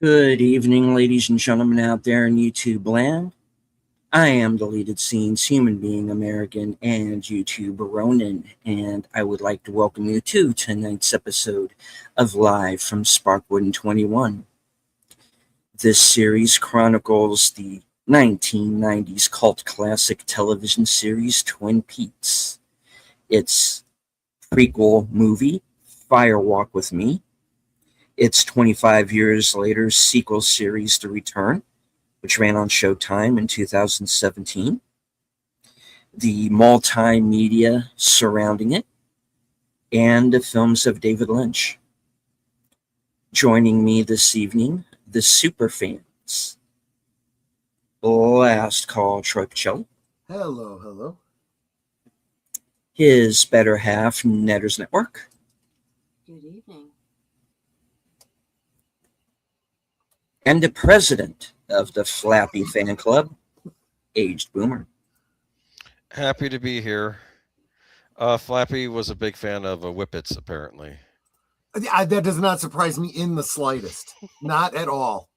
Good evening, ladies and gentlemen out there in YouTube land. I am deleted scenes human being American and YouTuber Ronan, and I would like to welcome you to tonight's episode of Live from Sparkwood in 21. This series chronicles the 1990s cult classic television series Twin Peaks. Its prequel movie, Fire Walk with Me, its 25 years later sequel series, The Return, which ran on Showtime in 2017, the multimedia surrounding it, and the films of David Lynch. Joining me this evening, the superfans. Last call, Troy Pacelli. Hello, hello. His better half, Netters Network. Good evening. And the president of the Flappy Fan Club, Aged Boomer. Happy to be here. Flappy was a big fan of Whippets, apparently. That does not surprise me in the slightest. Not at all.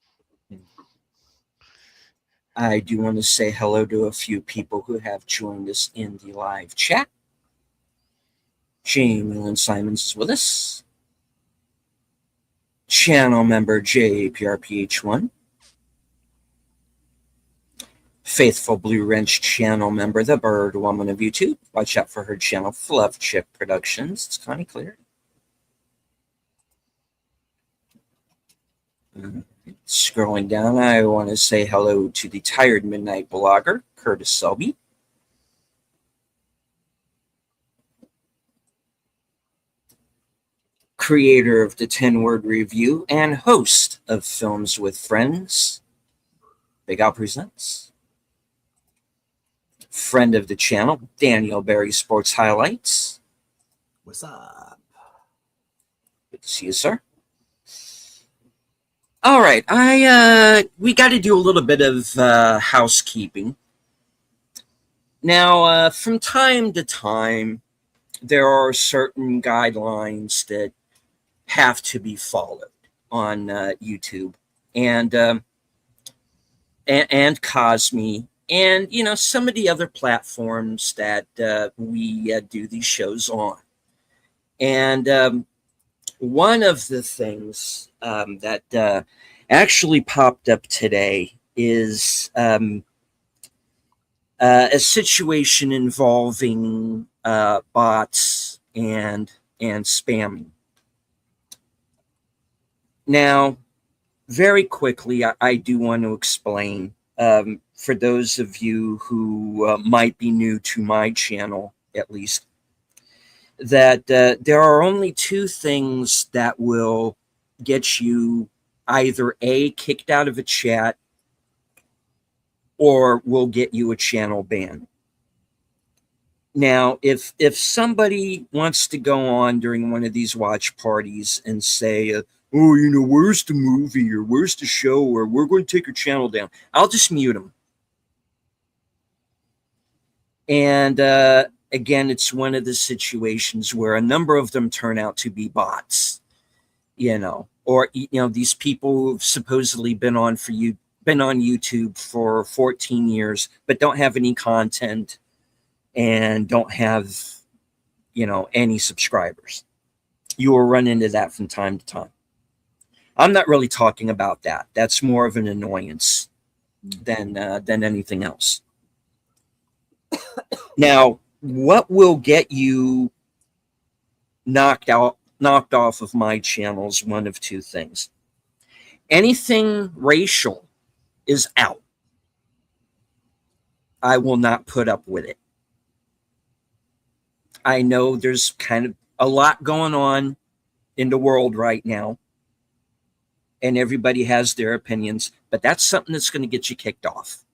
I do want to say hello to a few people who have joined us in the live chat. Jamie Lynn Simons is with us. Channel member JPRPH1. Faithful Blue Wrench channel member, the Bird Woman of YouTube. Watch out for her channel, Fluff Chip Productions. It's kind of clear. Scrolling down, I want to say hello to the Tired Midnight blogger, Curtis Selby. Creator of the 10-Word Review and host of Films with Friends, Big Al Presents. Friend of the channel, Daniel Berry Sports Highlights. What's up? Good to see you, sir. All right, we got to do a little bit of housekeeping. Now, from time to time, there are certain guidelines that have to be followed on YouTube and Cosme and some of the other platforms that we do these shows on. And one of the things that actually popped up today is a situation involving bots and spamming. Now, very quickly, I do want to explain for those of you who might be new to my channel, at least, that there are only two things that will get you either A, kicked out of a chat, or will get you a channel ban. Now, if somebody wants to go on during one of these watch parties and say, oh, where's the movie or where's the show or we're going to take your channel down, I'll just mute them. And again, it's one of the situations where a number of them turn out to be bots, or these people who've supposedly been on YouTube for 14 years, but don't have any content and don't have, any subscribers. You will run into that from time to time. I'm not really talking about that. That's more of an annoyance than anything else. Now, what will get you knocked off of my channel is one of two things. Anything racial is out. I will not put up with it. I know there's kind of a lot going on in the world right now, and everybody has their opinions, but that's something that's going to get you kicked off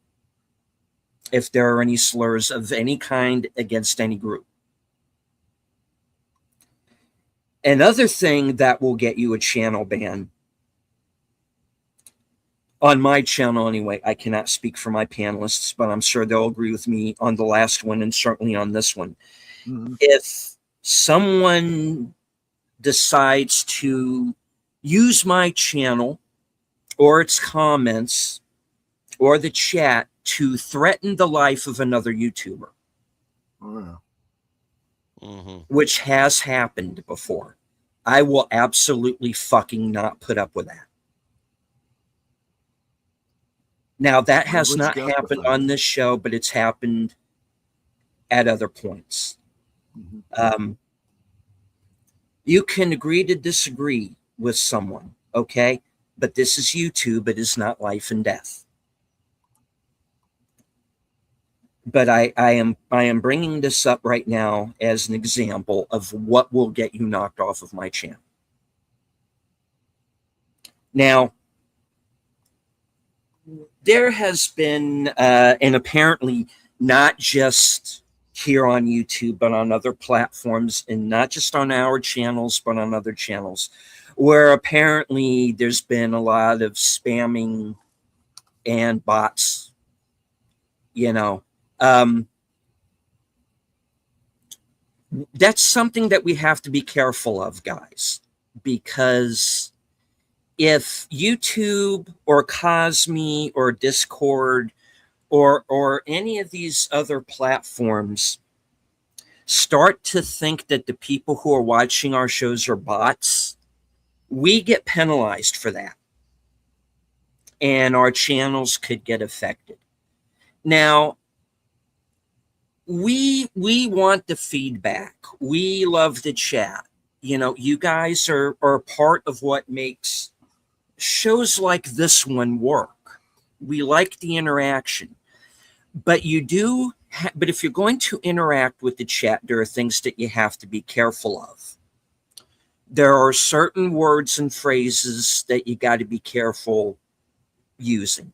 if there are any slurs of any kind against any group. Another thing that will get you a channel ban, on my channel anyway, I cannot speak for my panelists, but I'm sure they'll agree with me on the last one and certainly on this one. Mm-hmm. If someone decides to use my channel or its comments or the chat to threaten the life of another YouTuber, Oh, Hmm. which has happened before. I will absolutely fucking not put up with that. Now, that has Language not happened justified. on this show, but it's happened at other points. Mhm. You can agree to disagree with someone, okay? But this is YouTube. It is not life and death. But I am bringing this up right now as an example of what will get you knocked off of my channel. Now, there has been, and apparently not just here on YouTube, but on other platforms, and not just on our channels, but on other channels, where apparently there's been a lot of spamming and bots, you know. That's something that we have to be careful of, guys, because if YouTube or Cosme or Discord or any of these other platforms start to think that the people who are watching our shows are bots, we get penalized for that, and our channels could get affected. Now, we want the feedback. We love the chat. You know, you guys are part of what makes shows like this one work. We like the interaction. But you do, but if you're going to interact with the chat, there are things that you have to be careful of. There are certain words and phrases that you got to be careful using.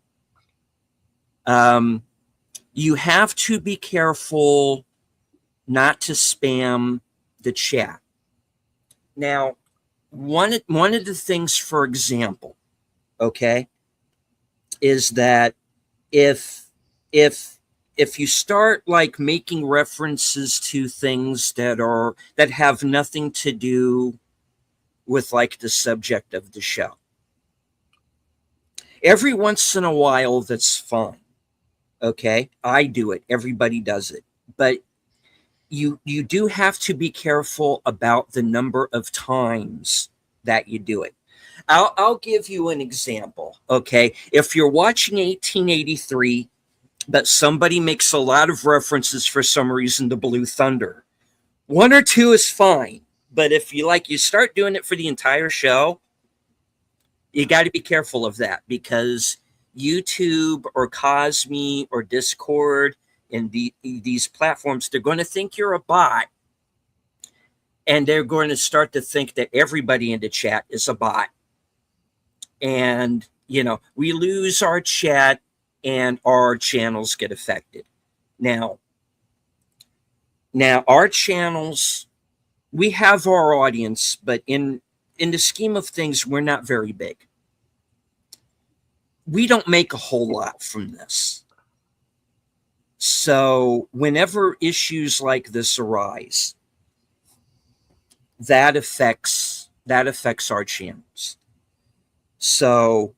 You have to be careful not to spam the chat. Now, one of the things, for example, okay, is that if you start like making references to things that have nothing to do with like the subject of the show, every once in a while, that's fine. Okay, I do it. Everybody does it, but you do have to be careful about the number of times that you do it. I'll give you an example. Okay, if you're watching 1883, but somebody makes a lot of references for some reason to Blue Thunder, one or two is fine. But if you start doing it for the entire show, you got to be careful of that, because YouTube or Cosme or Discord and these platforms, they're going to think you're a bot, and they're going to start to think that everybody in the chat is a bot. And, you know, we lose our chat and our channels get affected. Now our channels, we have our audience, but in the scheme of things, we're not very big. We don't make a whole lot from this. So whenever issues like this arise, that affects our channels. So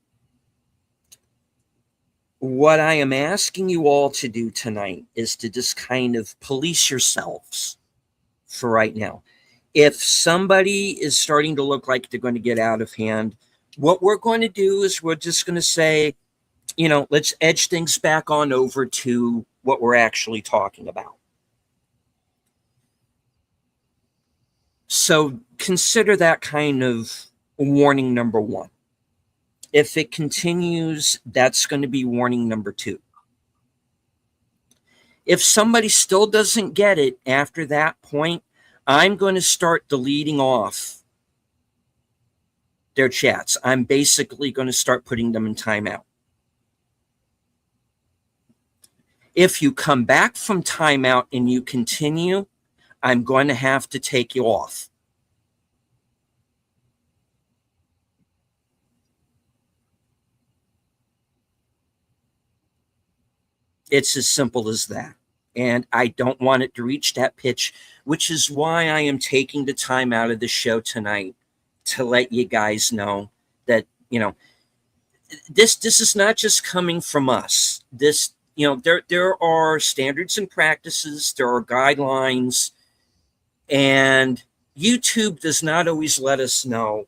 what I am asking you all to do tonight is to just kind of police yourselves for right now. If somebody is starting to look like they're going to get out of hand, what we're going to do is we're just going to say, you know, let's edge things back on over to what we're actually talking about. So consider that kind of warning number one. If it continues, that's going to be warning number two. If somebody still doesn't get it after that point, I'm going to start deleting off their chats. I'm basically going to start putting them in timeout. If you come back from timeout and you continue, I'm going to have to take you off. It's as simple as that. And I don't want it to reach that pitch, which is why I am taking the time out of the show tonight to let you guys know that, you know, this is not just coming from us. This, there are standards and practices, there are guidelines, and YouTube does not always let us know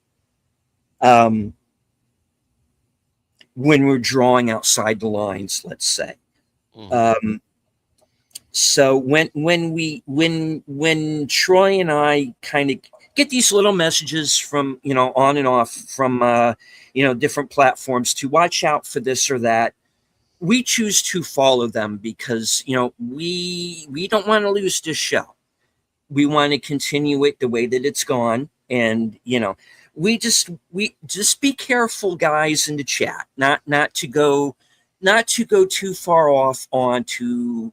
when we're drawing outside the lines, let's say. So when Troy and I kind of get these little messages from, on and off from, different platforms to watch out for this or that, we choose to follow them because, we don't want to lose this show. We want to continue it the way that it's gone. And, we just be careful, guys, in the chat, not to go too far off onto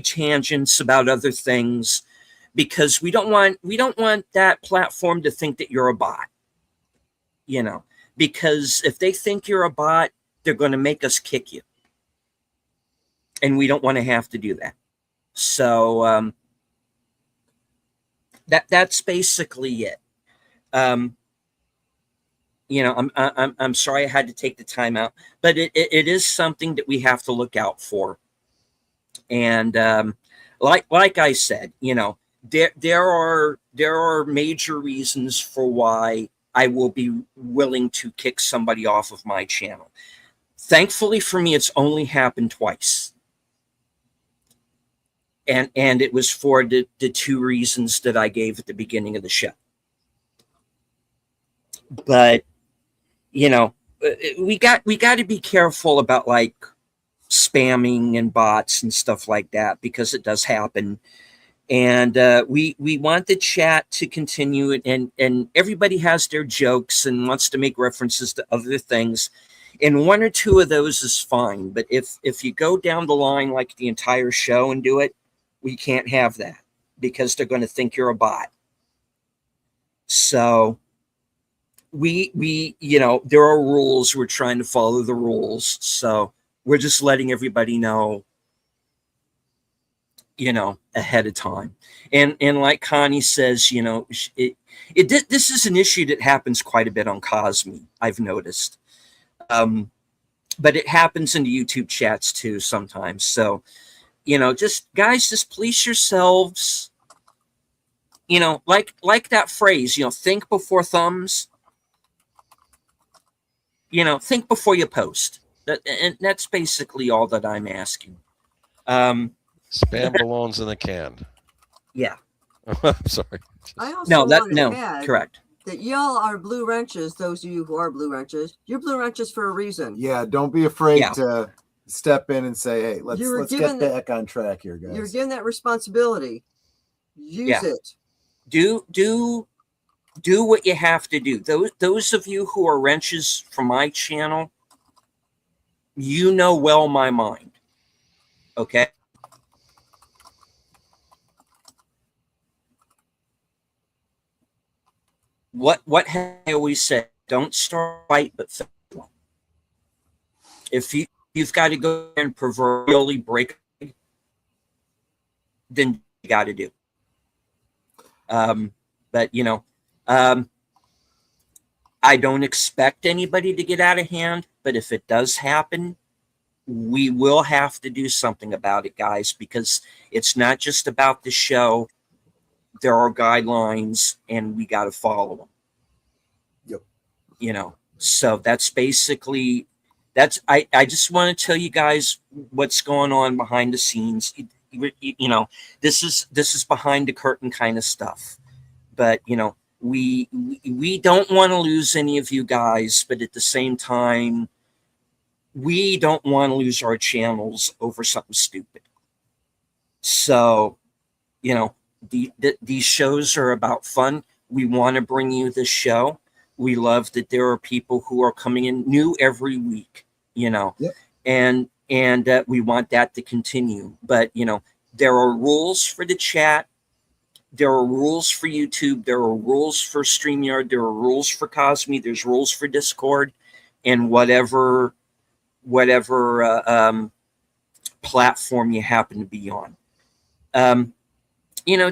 tangents about other things, because we don't want that platform to think that you're a bot, because if they think you're a bot, they're going to make us kick you, and we don't want to have to do that. So that's basically it. I'm sorry I had to take the time out, but it is something that we have to look out for. And like I said, there are major reasons for why I will be willing to kick somebody off of my channel. Thankfully for me, it's only happened twice. And it was for the two reasons that I gave at the beginning of the show. But, we got to be careful about like spamming and bots and stuff like that, because it does happen. And we want the chat to continue, and everybody has their jokes and wants to make references to other things. And one or two of those is fine. But if you go down the line like the entire show and do it, we can't have that, because they're going to think you're a bot. So we there are rules. We're trying to follow the rules. So we're just letting everybody know, ahead of time. And like Connie says, this is an issue that happens quite a bit on Cosme, I've noticed. But it happens in the YouTube chats too sometimes. So, just police yourselves. Like that phrase, think before thumbs. Think before you post. And that's basically all that I'm asking. Spam belongs in a can. Yeah. I'm sorry. I also want to add correct. that y'all are blue wrenches. Those of you who are blue wrenches, you're blue wrenches for a reason. Yeah, don't be afraid to step in and say, "Hey, let's get back on track here, guys." You're given that responsibility. Use it. Do what you have to do. Those of you who are wrenches from my channel, well my mind. Okay. What have I always said? Don't start a fight, but finish one. If you've got to go and proverbially break, then you got to do. But I don't expect anybody to get out of hand. But if it does happen, we will have to do something about it, guys, because it's not just about the show. There are guidelines, and we got to follow them. Yep. So that's basically, I just want to tell you guys what's going on behind the scenes. This is behind the curtain kind of stuff. But, we don't want to lose any of you guys, but at the same time, we don't want to lose our channels over something stupid. So, these shows are about fun. We want to bring you this show. We love that there are people who are coming in new every week, yep. and we want that to continue. But, there are rules for the chat. There are rules for YouTube. There are rules for StreamYard. There are rules for Cosme. There's rules for Discord, and whatever platform you happen to be on.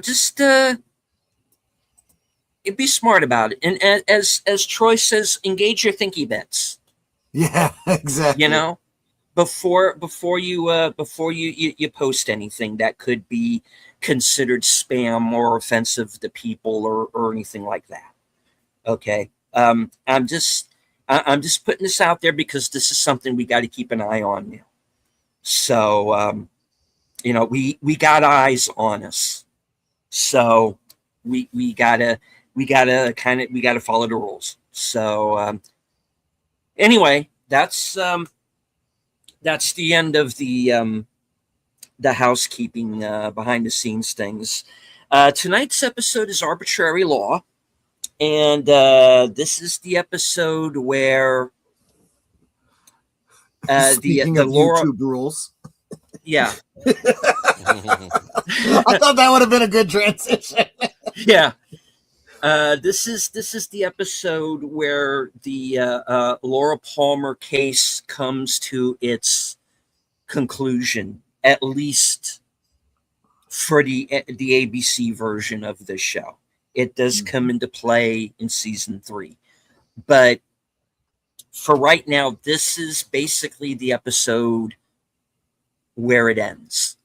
Just be smart about it. And as Troy says, engage your thinky bits. Yeah, exactly. You know, before you post anything that could be considered spam or offensive to people or anything like that. Okay. I'm just putting this out there because this is something we got to keep an eye on now. So we got eyes on us. So we gotta follow the rules. So anyway, that's the end of the housekeeping behind the scenes things. Tonight's episode is Arbitrary Law, and this is the episode where Speaking the of Laura, YouTube rules, yeah. I thought that would have been a good transition. Yeah. This is the episode where the Laura Palmer case comes to its conclusion, at least for the ABC version of the show. It does come into play in season 3, but for right now, this is basically the episode where it ends,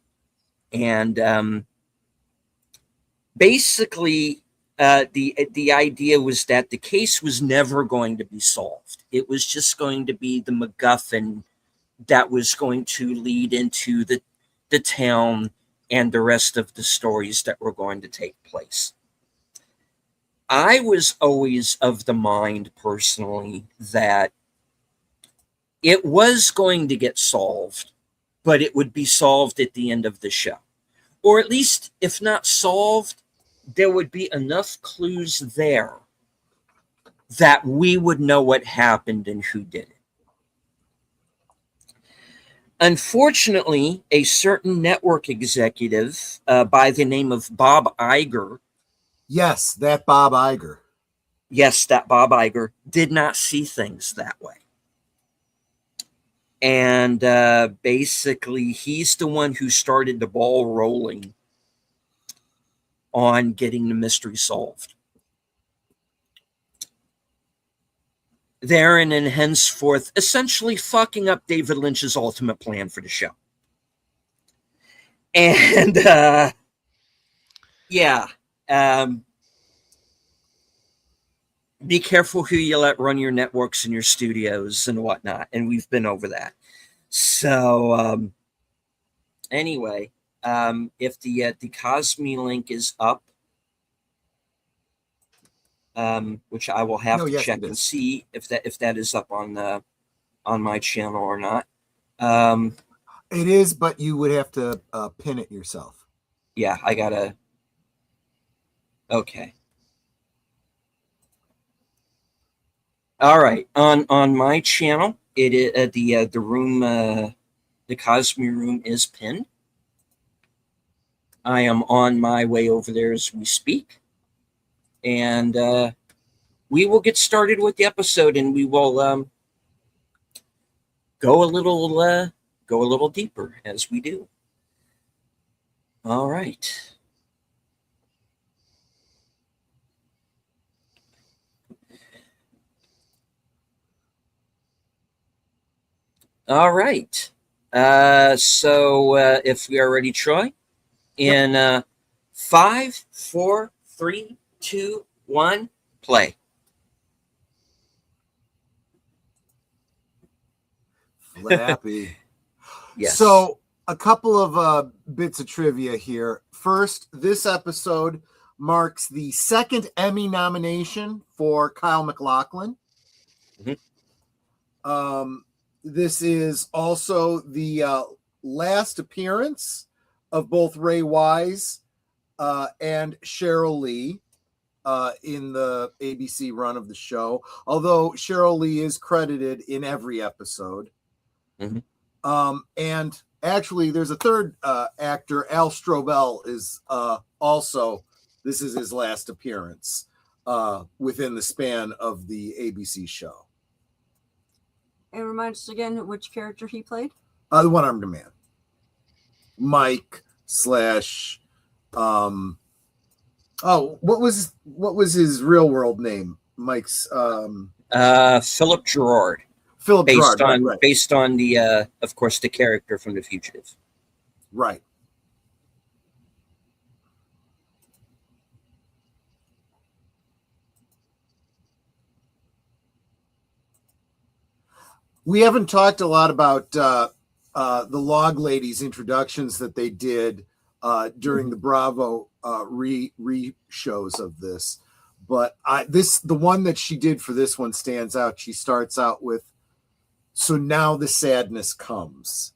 and basically. The idea was that the case was never going to be solved. It was just going to be the MacGuffin that was going to lead into the town and the rest of the stories that were going to take place. I was always of the mind, personally, that it was going to get solved, but it would be solved at the end of the show. Or at least, if not solved, there would be enough clues there that we would know what happened and who did it. Unfortunately, a certain network executive by the name of Bob Iger. Yes, that Bob Iger. Yes, that Bob Iger did not see things that way. And basically, he's the one who started the ball rolling on getting the mystery solved. Therein and henceforth, essentially fucking up David Lynch's ultimate plan for the show. And be careful who you let run your networks and your studios and whatnot. And we've been over that. So anyway, if the Cosme link is up, which I will have to check and see if that is up on my channel or not. It is, but you would have to pin it yourself. Yeah, I gotta. Okay. All right, on my channel, it is the room, the Cosme room is pinned. I am on my way over there as we speak, and we will get started with the episode, and we will go a little deeper as we do. All right. All right. So if we are ready, Troy, in 5, 4, 3, 2, 1, play. Flappy. Yes. So a couple of bits of trivia here. First, this episode marks the second Emmy nomination for Kyle MacLachlan. Mm-hmm. This is also the last appearance of both Ray Wise and Cheryl Lee in the ABC run of the show, although Cheryl Lee is credited in every episode. Mm-hmm. And actually, there's a third actor, Al Strobel, is also, this is his last appearance within the span of the ABC show. And remind us again which character he played? The One-Armed Man. Mike / Oh, what was his real world name? Mike's Philip Gerard, Philip based Gerard. Right, on right, based on the of course the character from The Fugitive. right. We haven't talked a lot about the Log Ladies introductions that they did during the Bravo re shows of this, but the one that she did for this one stands out. She starts out with, "So now the sadness comes,"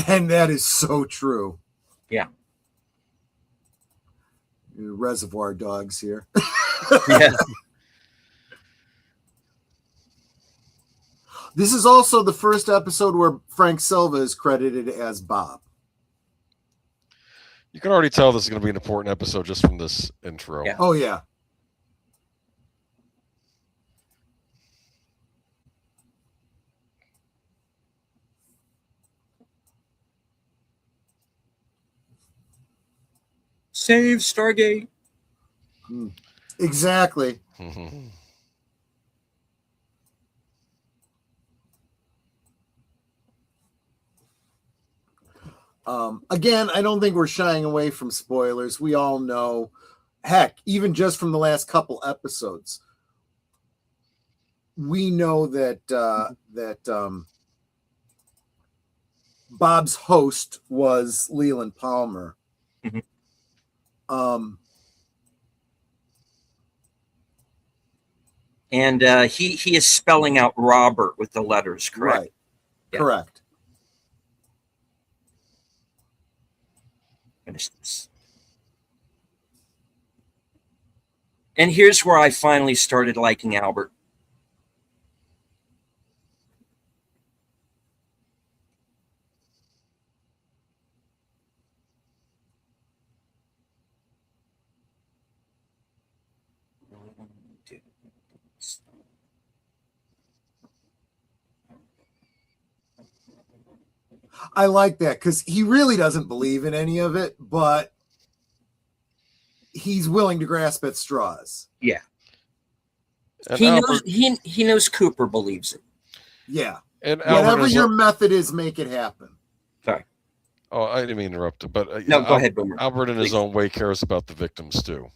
and that is so true. Yeah. Reservoir Dogs here. Yeah. This is also the first episode where Frank Silva is credited as Bob. You can already tell this is going to be an important episode just from this intro. Yeah. Oh, yeah. Save Stargate. Exactly. Again, I don't think we're shying away from spoilers. We all know, heck, even just from the last couple episodes, we know that Bob's host was Leland Palmer. Mm-hmm. And he is spelling out Robert with the letters, correct? Right. Yeah. Correct. Finish this. And here's where I finally started liking Albert. I like that because he really doesn't believe in any of it, but he's willing to grasp at straws. Yeah. And He knows Cooper believes it. Yeah. And whatever your method is, make it happen. Sorry. Oh, I didn't mean to interrupt, but no, go ahead, Boomer. Albert, in Please. his own way, cares about the victims too.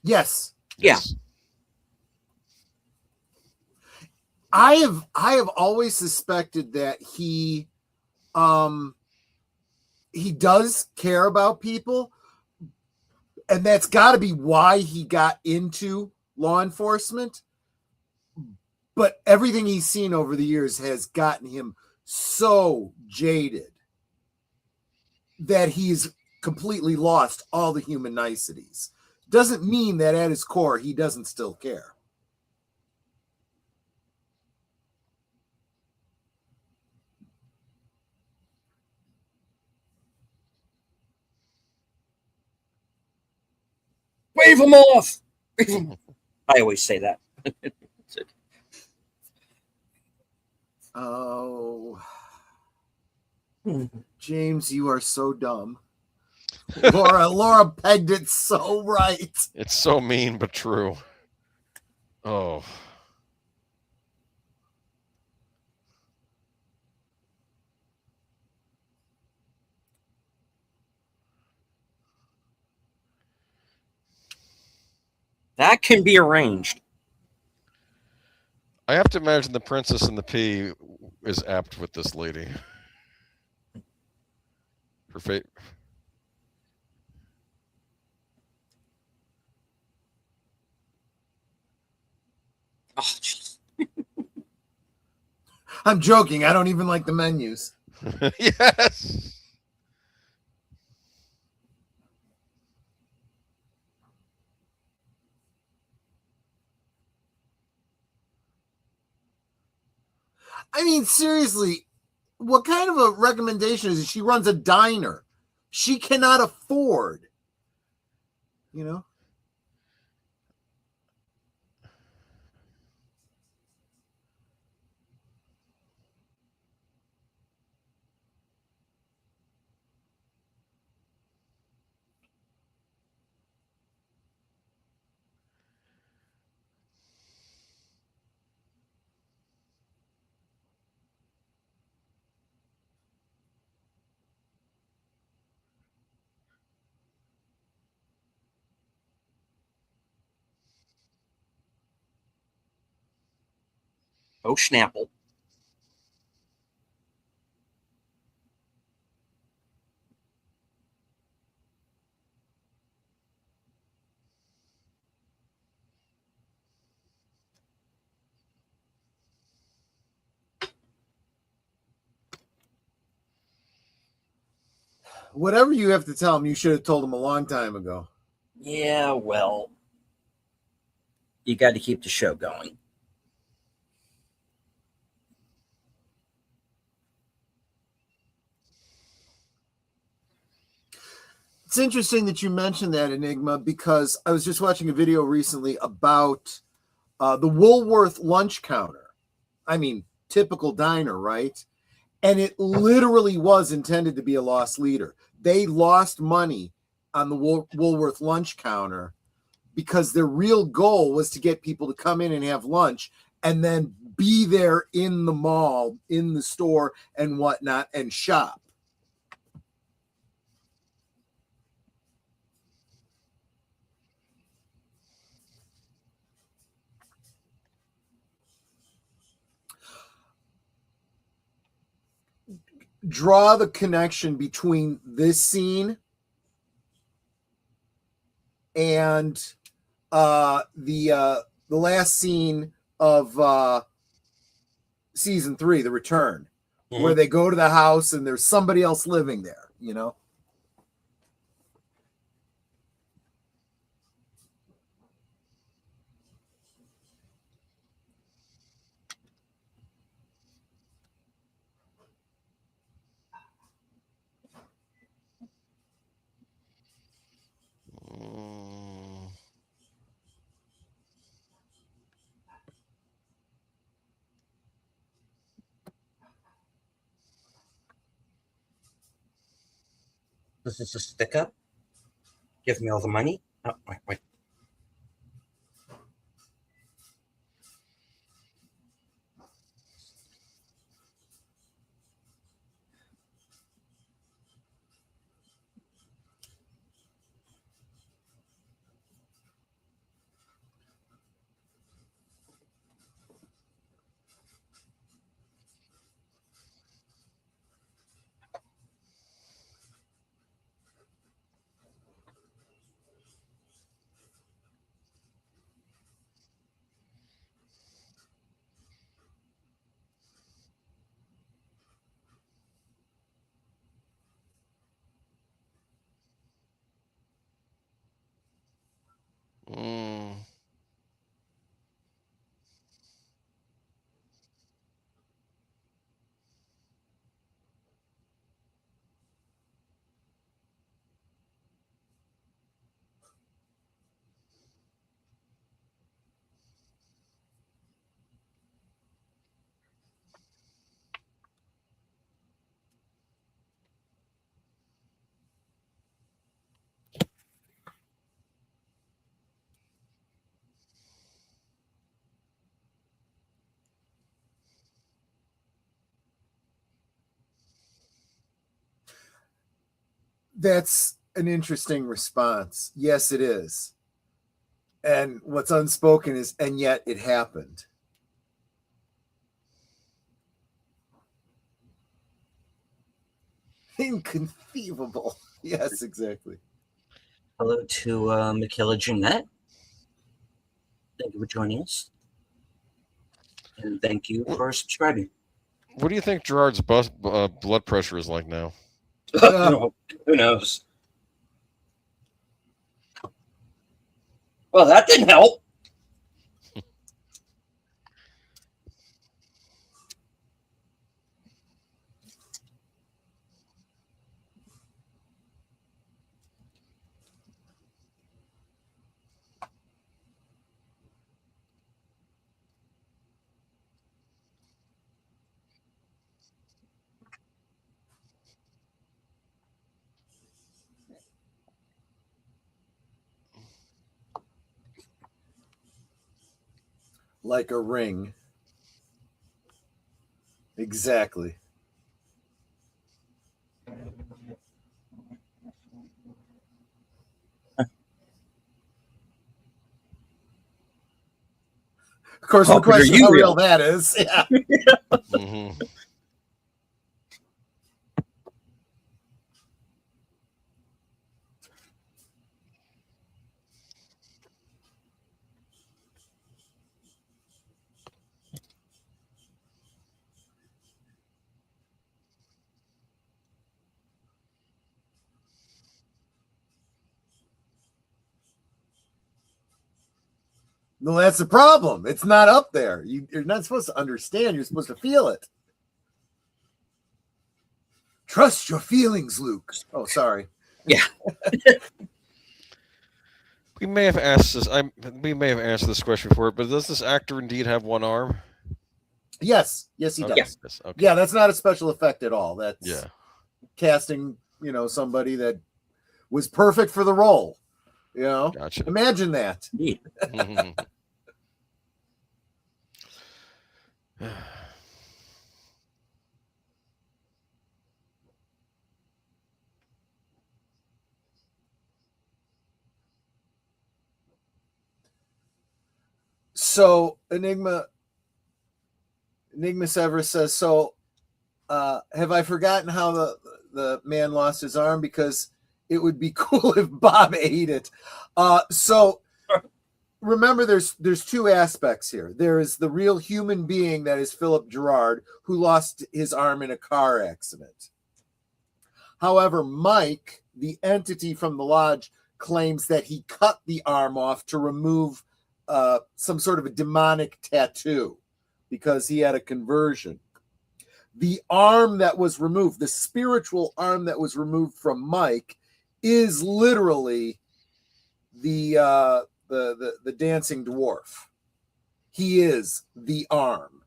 Yes. Yes. I have always suspected that he does care about people, and that's got to be why he got into law enforcement. But everything he's seen over the years has gotten him so jaded that he's completely lost all the human niceties. Doesn't mean that at his core he doesn't still care. Wave him off. I always say that. Oh, James, you are so dumb. Laura pegged it so right. It's so mean, but true. Oh. That can be arranged. I have to imagine the Princess and the Pea is apt with this lady. Her fate. Oh, jeez. I'm joking. I don't even like the menus. Yes. I mean, seriously, what kind of a recommendation is it? She runs a diner. She cannot afford, you know? Oh, Schnapple. Whatever you have to tell him, you should have told him a long time ago. Yeah, well, you got to keep the show going. It's interesting that you mentioned that, Enigma, because I was just watching a video recently about the Woolworth lunch counter. I mean, typical diner, right? And it literally was intended to be a lost leader. They lost money on the Woolworth lunch counter because their real goal was to get people to come in and have lunch and then be there in the mall, in the store and whatnot, and shop. Draw the connection between this scene and the last scene of season 3, The Return, where they go to the house and there's somebody else living there, you know? This is a stick up. Give me all the money. Oh, wait. That's an interesting response. Yes, it is. And what's unspoken is, and yet it happened. Inconceivable. Yes, exactly. Hello to Michaela Jeanette. Thank you for joining us. And thank you for subscribing. What do you think Gerard's blood pressure is like now? Who knows? Well, that didn't help. Like a ring. Exactly. course, the Puppet, are question you how real real? that is. Yeah. Mhm. No, that's the problem. It's not up there. You're not supposed to understand. You're supposed to feel it. Trust your feelings, Luke. Oh, sorry. Yeah. We may have asked this. We may have answered this question before, but does this actor indeed have one arm? Yes. Yes, he Okay. does. Yes, okay. Yeah, that's not a special effect at all. That's Yeah. casting, somebody that was perfect for the role. Gotcha. Imagine that. Indeed. Mhm. So Enigma Severus says, so have I forgotten how the man lost his arm? Because it would be cool if Bob ate it. So remember, there's two aspects here. There is the real human being that is Philip Gerard, who lost his arm in a car accident. However, Mike, the entity from the lodge, claims that he cut the arm off to remove some sort of a demonic tattoo because he had a conversion. The arm that was removed, the spiritual arm that was removed from Mike, is literally the dancing dwarf. He is the arm.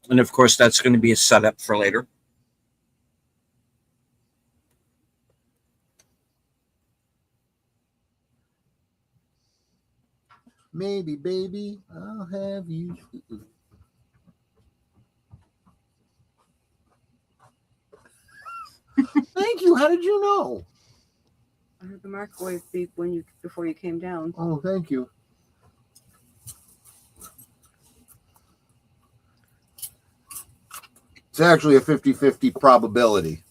And of course, that's going to be a setup for later. Maybe, baby, I'll have you. Thank you. How did you know? I heard the microwave beep before you came down. Oh, thank you. It's actually a 50-50 probability.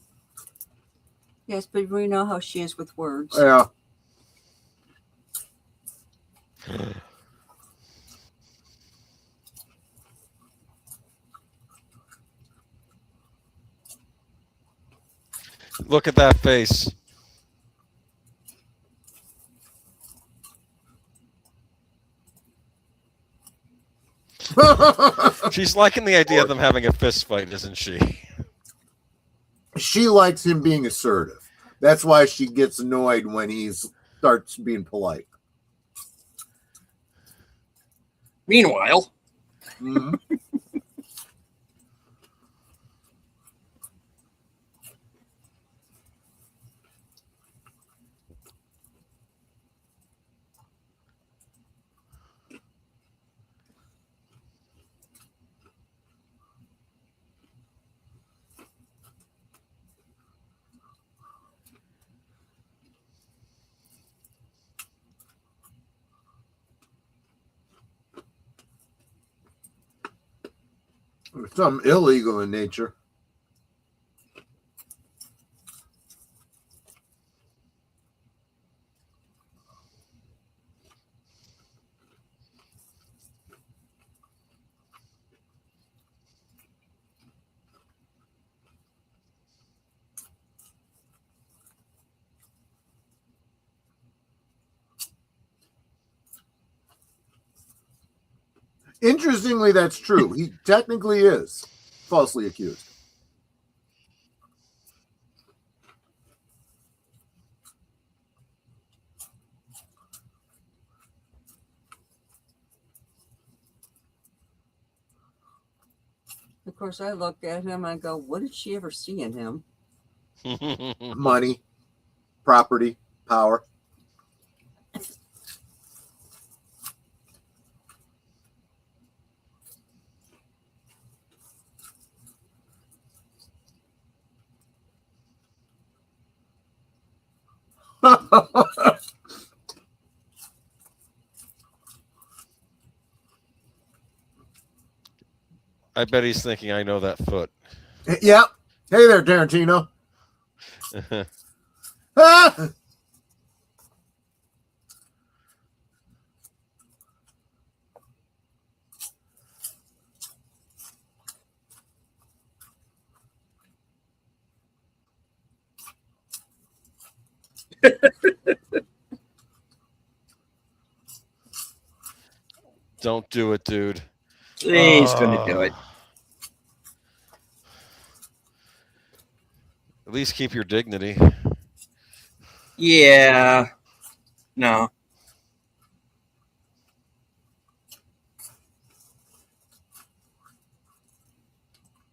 Yes, but we know how she is with words. Yeah. Look at that face. She's liking the idea of them having a fist fight, isn't she? She likes him being assertive. That's why she gets annoyed when he starts being polite. Meanwhile, Mhm. Something illegal in nature. Interestingly, that's true. He technically is falsely accused. Of course, I look at him and I go, what did she ever see in him? Money, property, power. I bet he's thinking I know that foot. Yeah. Hey there, Tarantino. Ah! Don't do it, dude. He's gonna do it. At least keep your dignity. Yeah. No.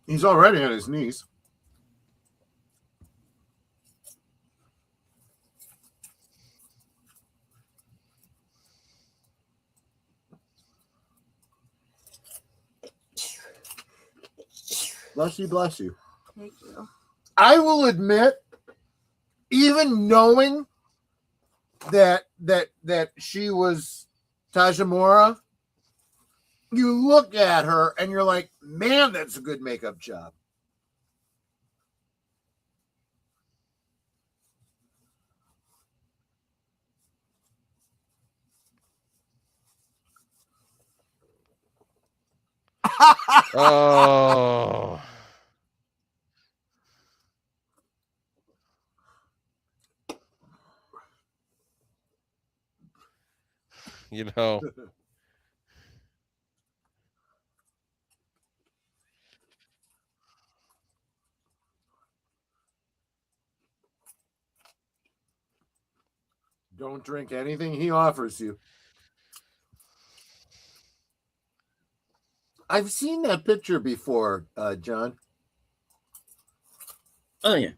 He's already on his knees. Bless you, bless you. Thank you. I will admit, even knowing that she was Tajimura, you look at her and you're like, man, that's a good makeup job. Oh. You know. Don't drink anything he offers you. I've seen that picture before, John. Oh yeah.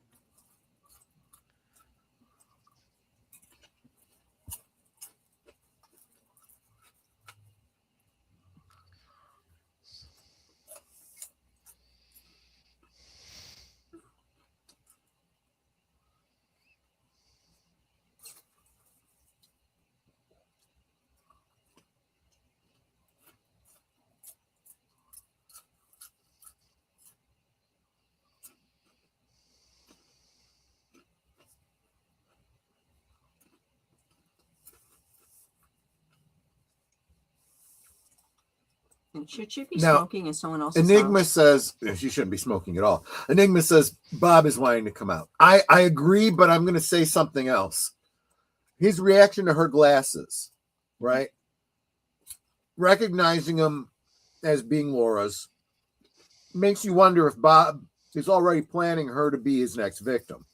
And should she be Now, smoking in someone else's Enigma house? says she shouldn't be smoking at all. Enigma says Bob is wanting to come out. I agree, but I'm going to say something else. His reaction to her glasses, right? Recognizing them as being Laura's makes you wonder if Bob is already planning her to be his next victim.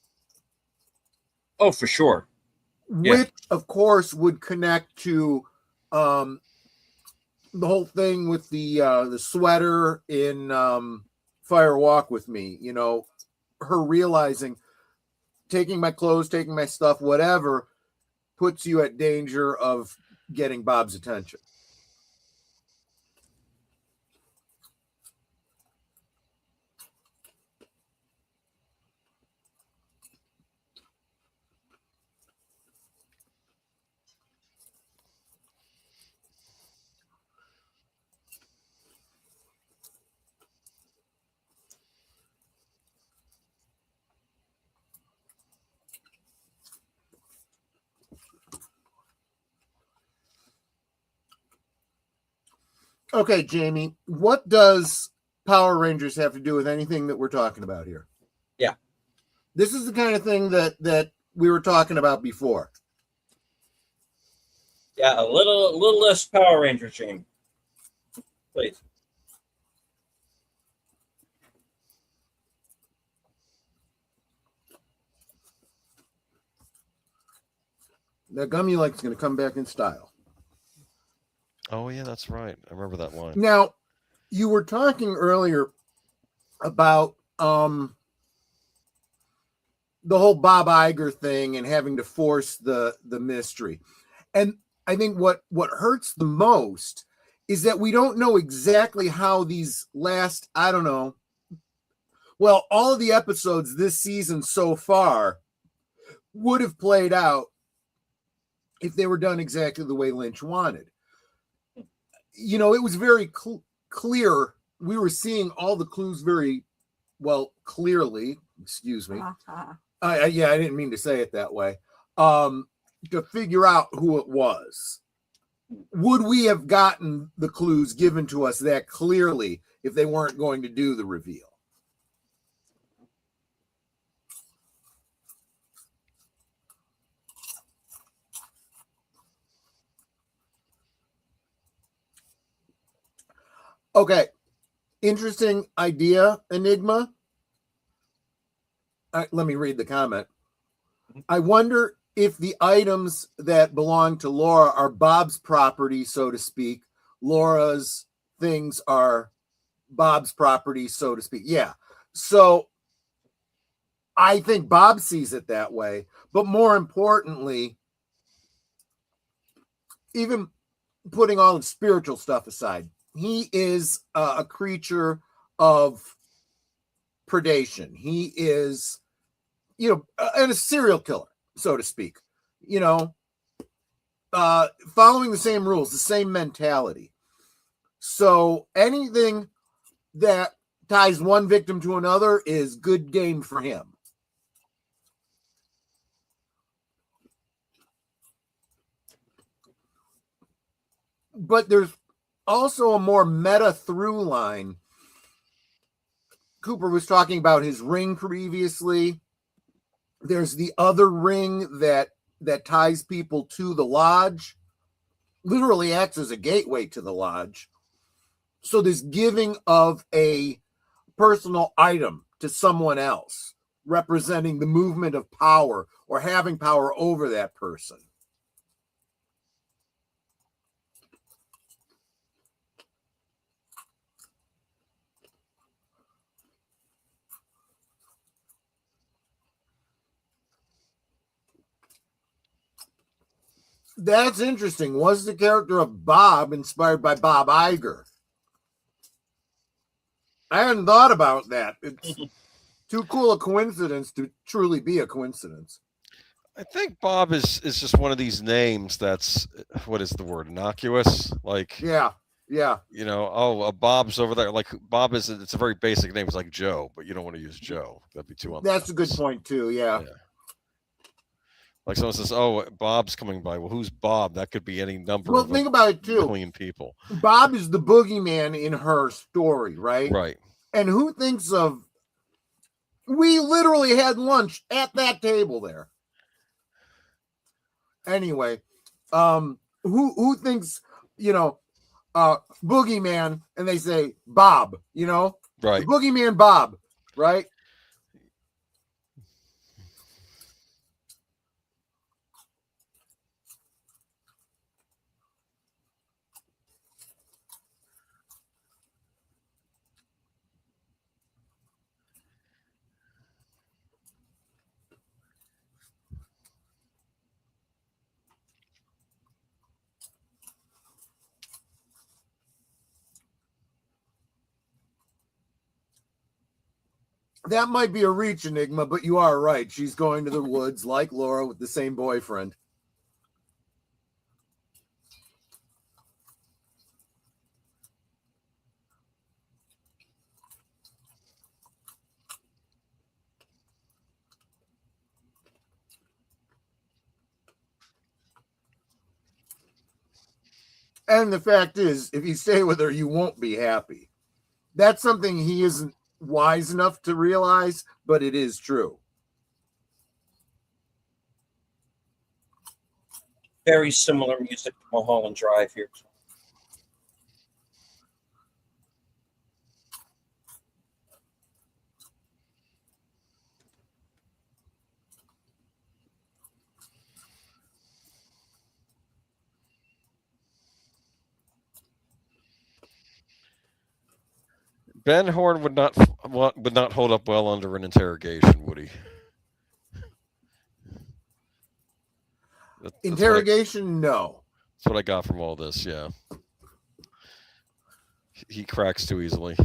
Oh, for sure. Yeah. Which, of course, would connect to the whole thing with the sweater in Fire Walk with Me. You know, her realizing taking my clothes, taking my stuff, whatever, puts you at danger of getting Bob's attention. Okay, Jamie, what does Power Rangers have to do with anything that we're talking about here? Yeah. This is the kind of thing that we were talking about before. Yeah, a little less Power Ranger, Jamie. Please. That gum you like is going to come back in style. Oh yeah, that's right. I remember that line. Now, you were talking earlier about the whole Bob Iger thing and having to force the mystery. And I think what hurts the most is that we don't know exactly how these last, I don't know, well, all of the episodes this season so far would have played out if they were done exactly the way Lynch wanted. You know, it was very clear. We were seeing all the clues very well, clearly. Excuse me. I didn't mean to say it that way. To figure out who it was. Would we have gotten the clues given to us that clearly if they weren't going to do the reveal? Okay. Interesting idea, Enigma. Let me read the comment. I wonder if the items that belong to Laura are Bob's property, so to speak. Laura's things are Bob's property, so to speak. Yeah. So I think Bob sees it that way. But more importantly, even putting all the spiritual stuff aside, he is a creature of predation. He is, and a serial killer, so to speak, following the same rules, the same mentality. So anything that ties one victim to another is good game for him. But there's also a more meta through line. Cooper was talking about his ring previously. There's the other ring that ties people to the lodge, literally acts as a gateway to the lodge. So this giving of a personal item to someone else, representing the movement of power or having power over that person. That's interesting. Was the character of Bob inspired by Bob Iger? I hadn't thought about that. It's too cool a coincidence to truly be a coincidence. I think Bob is just one of these names that's, what is the word, innocuous? Like, yeah. Bob's over there. Like, Bob it's a very basic name. It's like Joe, but you don't want to use Joe. That'd be too obvious. That's a good point too. Yeah. Like someone says, "Oh, Bob's coming by." Well, who's Bob? That could be any number. Well, think about it too. Million people. Bob is the boogeyman in her story, right? Right. And who thinks of? We literally had lunch at that table there. Anyway, who thinks boogeyman, and they say Bob, right? The boogeyman Bob, right? That might be a reach, Enigma, but you are right. She's going to the woods like Laura with the same boyfriend. And the fact is, if you stay with her, you won't be happy. That's something he isn't wise enough to realize, but it is true. Very similar music to Mulholland Drive here. Ben Horn would not hold up well under an interrogation, would he? Interrogation, no. That's what I got from all this. Yeah, he cracks too easily.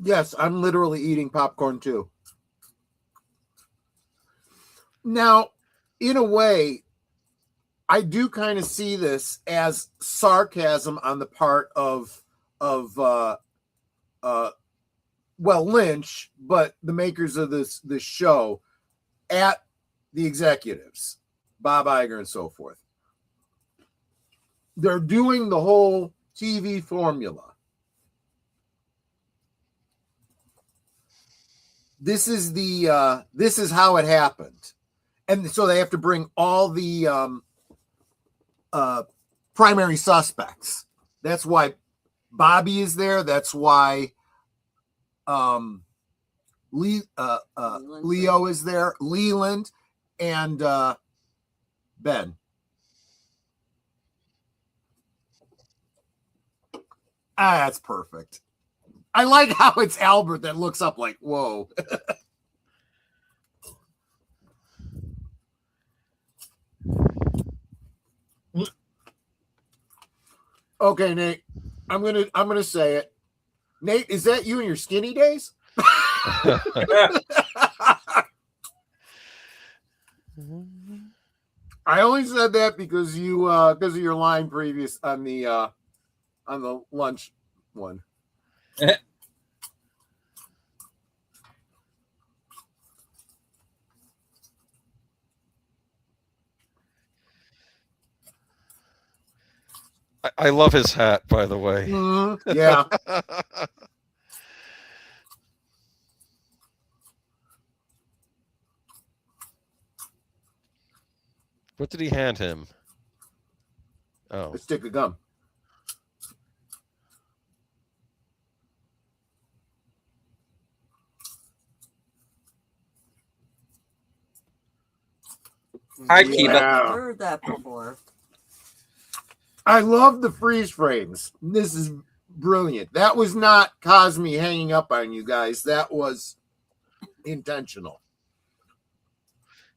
Yes, I'm literally eating popcorn too. Now, in a way, I do kind of see this as sarcasm on the part of Lynch, but the makers of this show at the executives, Bob Iger and so forth. They're doing the whole TV formula. This is how it happened. And so they have to bring all the primary suspects. That's why Bobby is there. That's why Leo is there, Leland, and Ben. That's perfect. I like how it's Albert that looks up like, whoa. Okay, Nate. I'm gonna say it. Nate, is that you in your skinny days? I only said that because of your line previous on the lunch one. I love his hat, by the way. Yeah. What did he hand him? Oh, A stick of gum. Hi, Kiba. I've heard that before. I love the freeze frames. This is brilliant. That was not Cosme hanging up on you guys. That was intentional.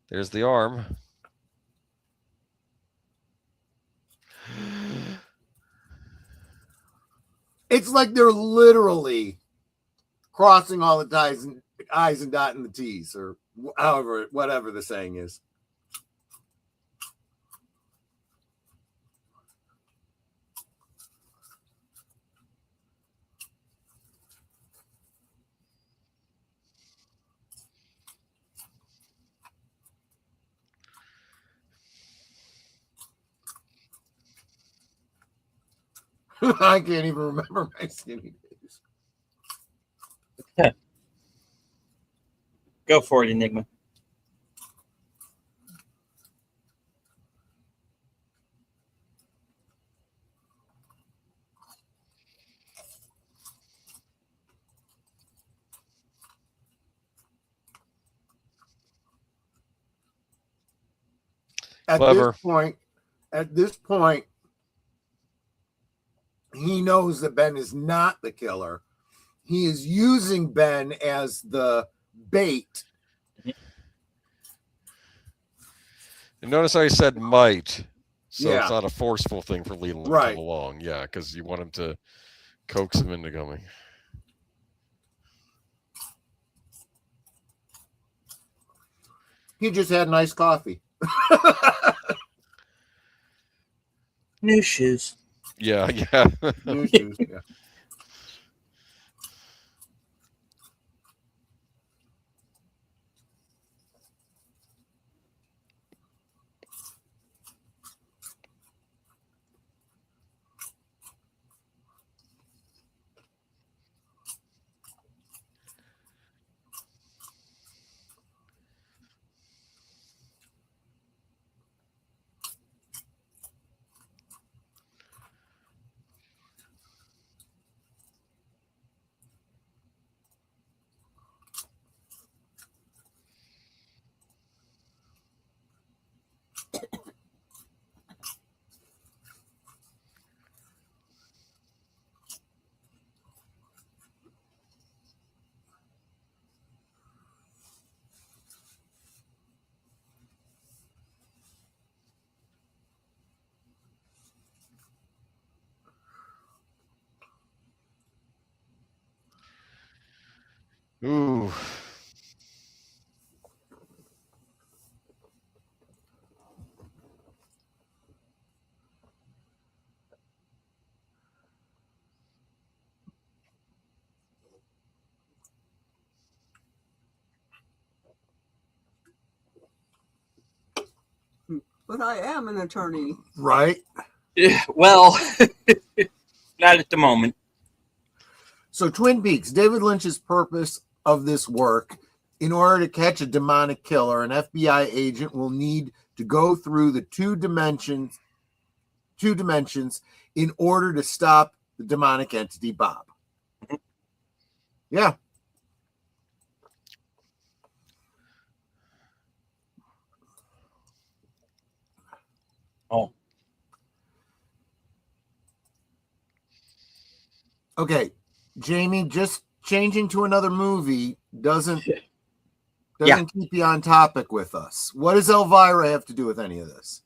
there's the arm. It's like they're literally crossing all the I's and dotting the T's, or whatever the saying is. I can't even remember my skinny days. Go for it, Enigma. At this point, he knows that Ben is not the killer. He is using Ben as the bait. And notice how he said might. So Yeah. it's not a forceful thing for Leland to Right. come along. Yeah, because you want him to coax him into coming. He just had nice coffee. New shoes. Yeah, yeah. New shoes, yeah. Ooh. But I am an attorney. Right. Well, not at the moment. So Twin Peaks, David Lynch's purpose of this work, in order to catch a demonic killer, an FBI agent will need to go through the two dimensions in order to stop the demonic entity Bob. Yeah. Oh, Okay, Jamie, just changing to another movie doesn't Yeah. keep you on topic with us. What does Elvira have to do with any of this?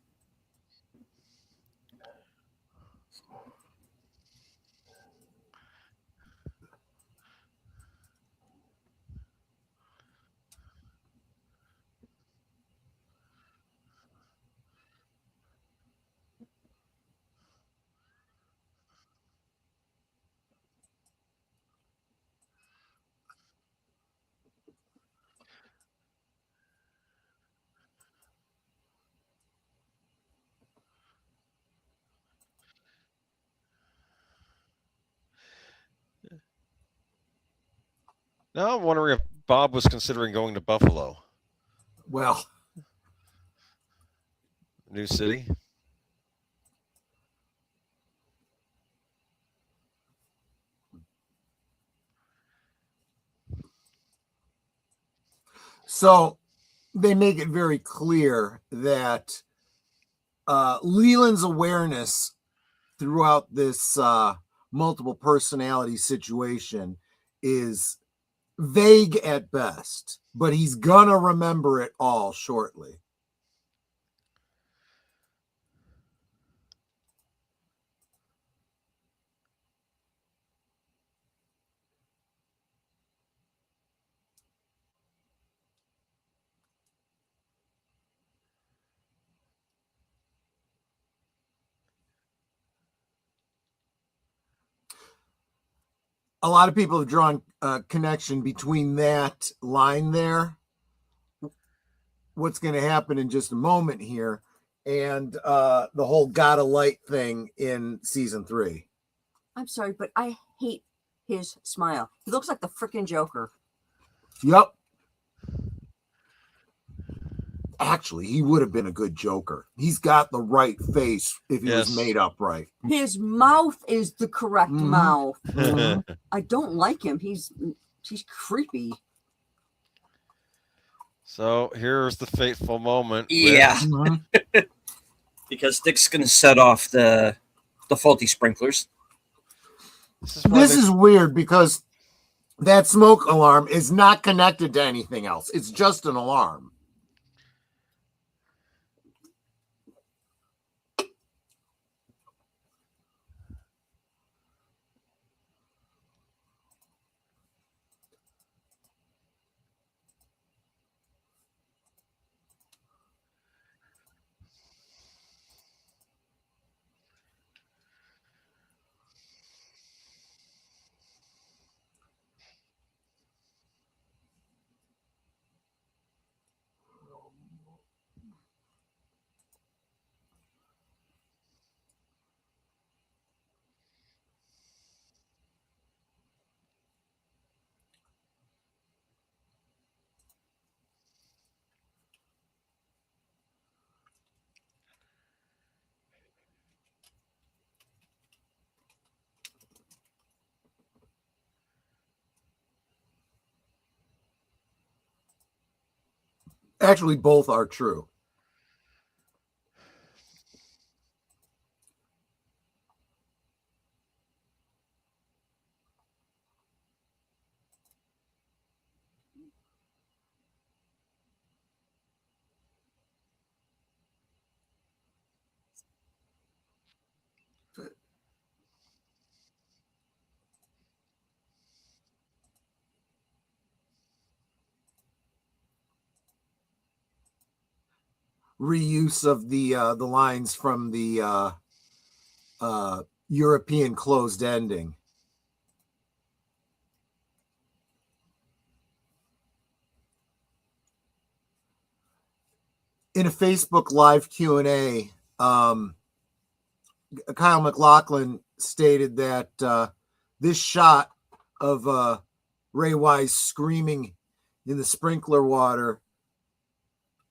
Now I'm wondering if Bob was considering going to Buffalo, Well, new city. so they make it very clear that Leland's awareness throughout this multiple personality situation is vague at best, but he's gonna remember it all shortly. A lot of people have drawn a connection between that line there, what's going to happen in just a moment here, and the whole "gotta light" thing in season 3. I'm sorry, but I hate his smile. He looks like the freaking Joker. Yep. Actually, he would have been a good Joker. He's got the right face if he was Yes. made up right. His mouth is the correct Mhm. mouth. Mhm. I don't like him. He's creepy. So here's the fateful moment. yeah. Mhm. Because Dick's going to set off the faulty sprinklers. This is weird because that smoke alarm is not connected to anything else. It's just an alarm. Actually, both are true. reuse of the lines from the European closed ending. In a Facebook Live Q&A, Kyle McLaughlin stated that this shot of Ray Wise screaming in the sprinkler water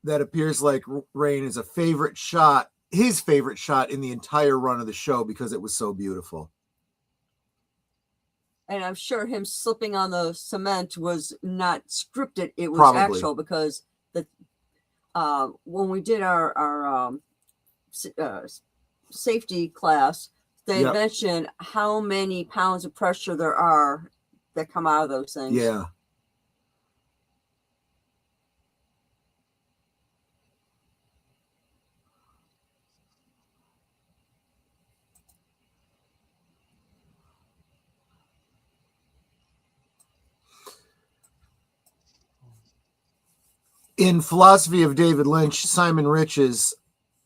that appears like rain is a favorite shot, his favorite shot in the entire run of the show because it was so beautiful. And I'm sure him slipping on the cement was not scripted. It was Probably. actual, because the when we did our safety class, they Yep. mentioned how many pounds of pressure there are that come out of those things. Yeah. In Philosophy of David Lynch, Simon Riches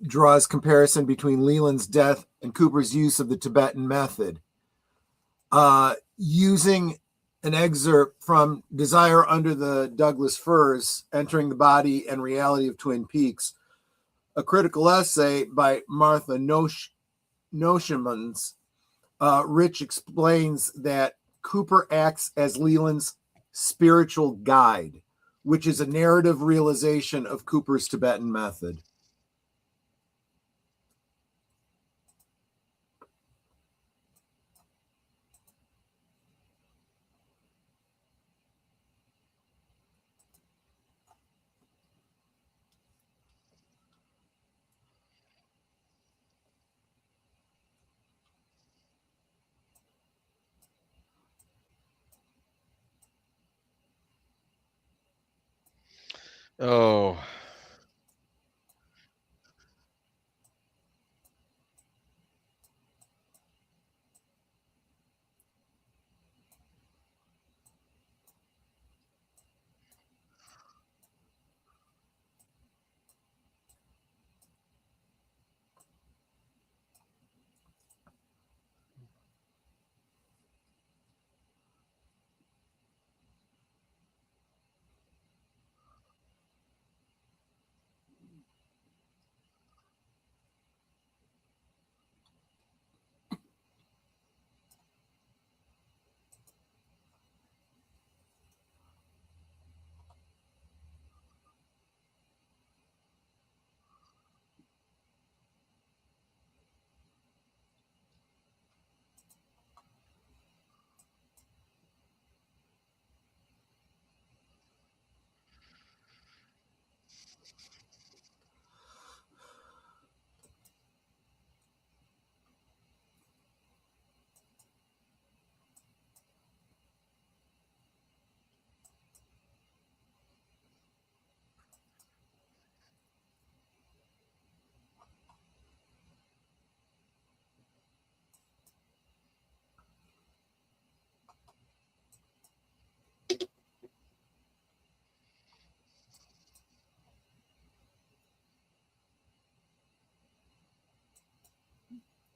draws comparison between Leland's death and Cooper's use of the Tibetan method. Using an excerpt from Desire Under the Douglas Firs, Entering the Body and Reality of Twin Peaks, a critical essay by Martha Noshimans, Rich explains that Cooper acts as Leland's spiritual guide, which is a narrative realization of Cooper's Tibetan method. Oh,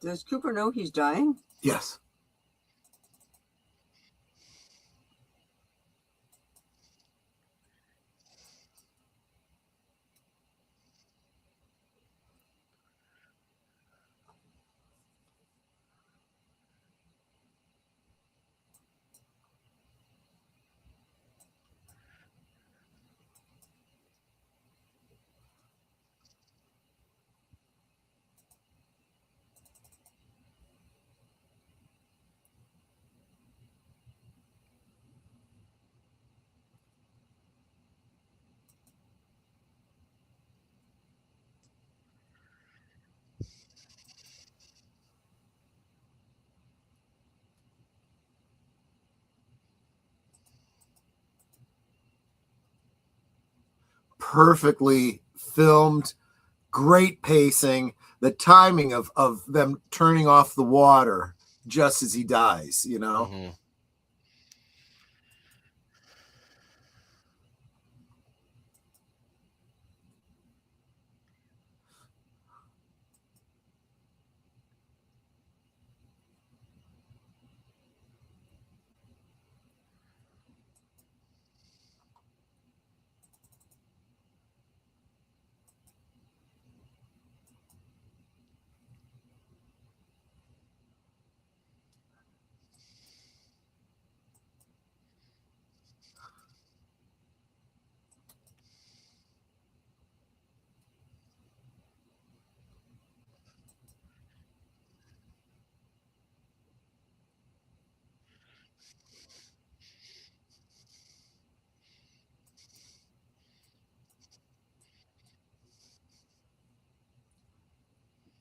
Does Cooper know he's dying? Yes. Perfectly filmed, great pacing, the timing of them turning off the water just as he dies, you know? mhm.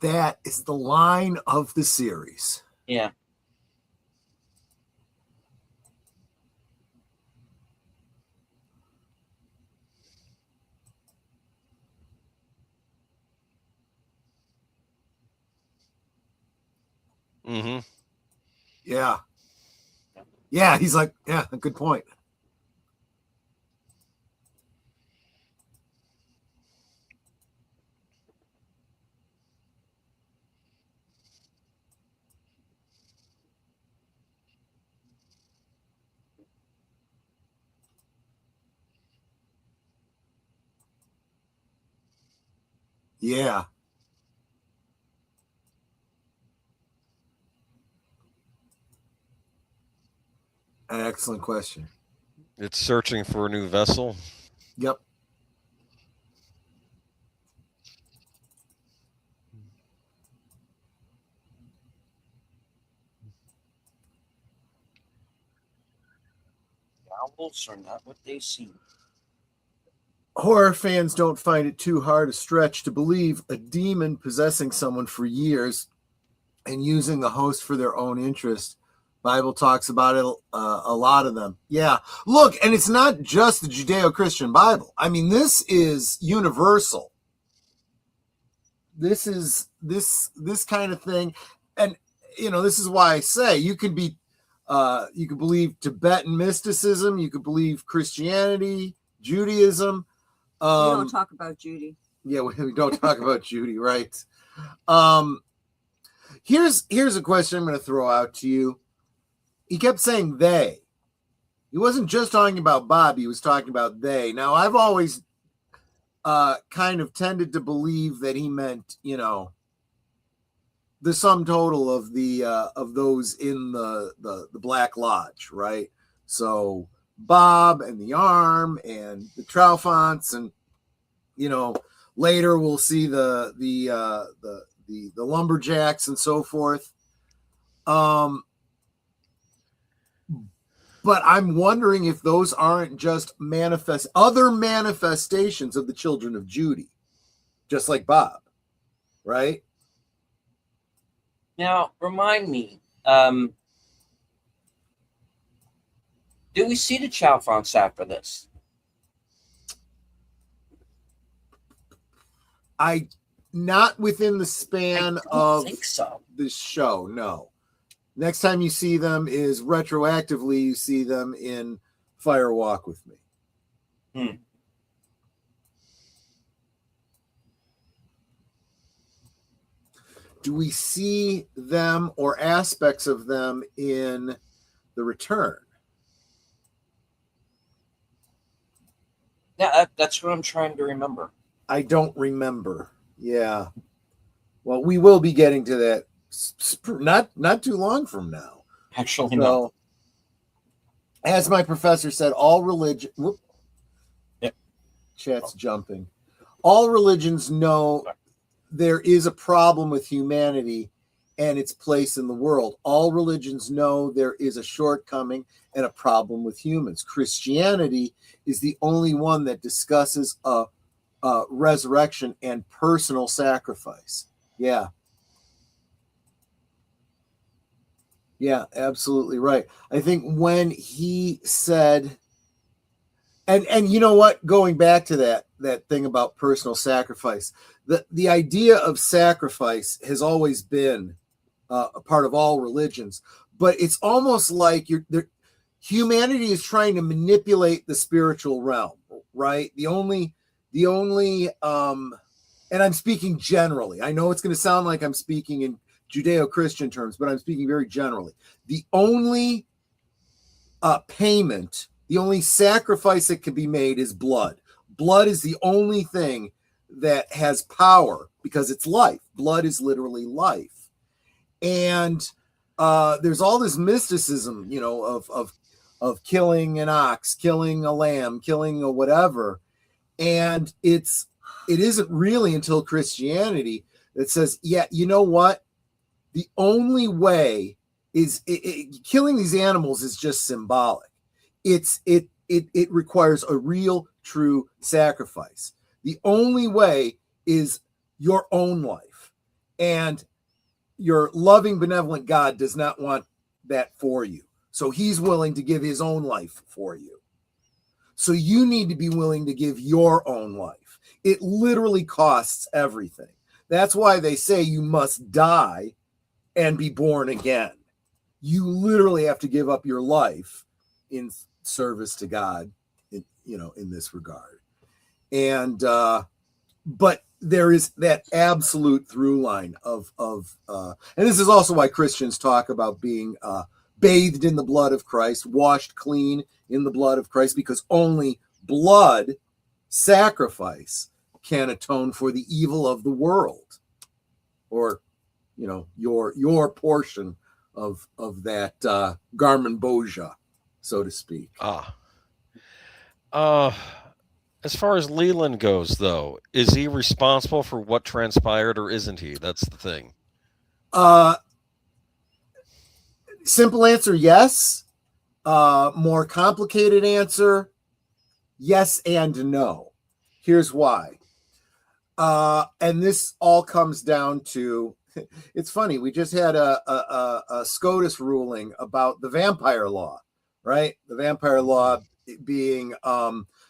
That is the line of the series. Yeah. Mm-hmm. Yeah. Yeah, he's like, yeah, good point. Yeah. An excellent question. It's searching for a new vessel. Yep. Owls are not what they seem. Horror fans don't find it too hard a stretch to believe a demon possessing someone for years and using the host for their own interest. Bible talks about it, a lot of them. Yeah. Look, and it's not just the Judeo-Christian Bible. I mean, this is universal. This is this kind of thing. And, you know, this is why I say you could believe Tibetan mysticism, you could believe Christianity, Judaism. We don't talk about Judy. Yeah, we don't talk about Judy, right? Here's a question I'm going to throw out to you. He kept saying they. He wasn't just talking about Bob. He was talking about they. Now, I've always kind of tended to believe that he meant, you know, the sum total of the of those in the Black Lodge, right? So Bob and the Arm and the Traufonts, and you know, later we'll see the Lumberjacks and so forth. But I'm wondering if those aren't just other manifestations of the children of Judy, just like Bob, right? Now, remind me, do we see the Chalfonts after this? Not within the span I of think so. this show, no. Next time you see them is retroactively, you see them in Fire Walk with Me. Do we see them or aspects of them in The Return? Yeah, that's what I'm trying to remember. I don't remember. Yeah. Well, we will be getting to that not too long from now. Actually, no. As my professor said, all religion. Yep. Chat's jumping. All religions know there is a problem with humanity and its place in the world. All religions know there is a shortcoming and a problem with humans. Christianity is the only one that discusses a resurrection and personal sacrifice. Yeah. Yeah, absolutely right. I think when he said, and you know what, going back to that thing about personal sacrifice, the idea of sacrifice has always been a part of all religions, but it's almost like humanity is trying to manipulate the spiritual realm, right? The only and I'm speaking generally. I know it's going to sound like I'm speaking in Judeo-Christian terms, but I'm speaking very generally. The only payment, the only sacrifice that can be made is blood. Blood is the only thing that has power because it's life. Blood is literally life. And there's all this mysticism, you know, of killing an ox, killing a lamb, killing a whatever. And it isn't really until Christianity that says, yeah, you know what? The only way is killing these animals is just symbolic. It requires a real, true sacrifice. The only way is your own life. And your loving, benevolent God does not want that for you. So he's willing to give his own life for you. So you need to be willing to give your own life. It literally costs everything. That's why they say you must die and be born again. You literally have to give up your life in service to God, in this regard. And but there is that absolute through line of and this is also why Christians talk about being bathed in the blood of Christ, washed clean in the blood of Christ, because only blood sacrifice can atone for the evil of the world, or your portion of that Garmin Boja, so to speak. As far as Leland goes, though, is he responsible for what transpired, or isn't he? That's the thing. Simple answer, yes. More complicated answer, yes and no. Here's why. And this all comes down to, it's funny, we just had a SCOTUS ruling about the vampire law, right? The vampire law being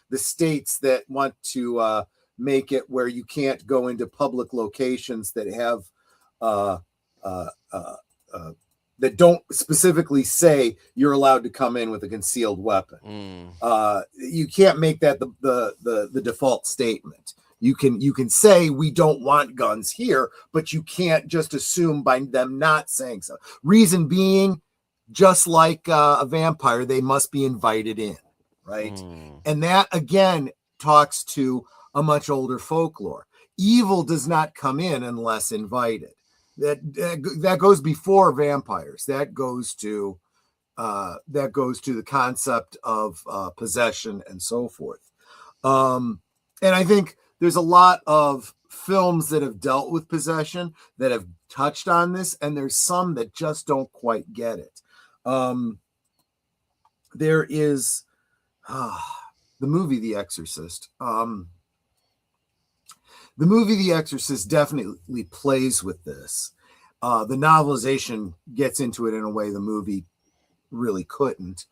the states that want to make it where you can't go into public locations that have that don't specifically say you're allowed to come in with a concealed weapon. You can't make that the default statement. You can say we don't want guns here, but you can't just assume by them not saying so. Reason being, just like a vampire, they must be invited in, right? And that again talks to a much older folklore. Evil does not come in unless invited. That goes before vampires. That goes to the concept of possession and so forth. And I think there's a lot of films that have dealt with possession that have touched on this, and there's some that just don't quite get it. There is the movie The Exorcist. The movie The Exorcist definitely plays with this. The novelization gets into it in a way the movie really couldn't.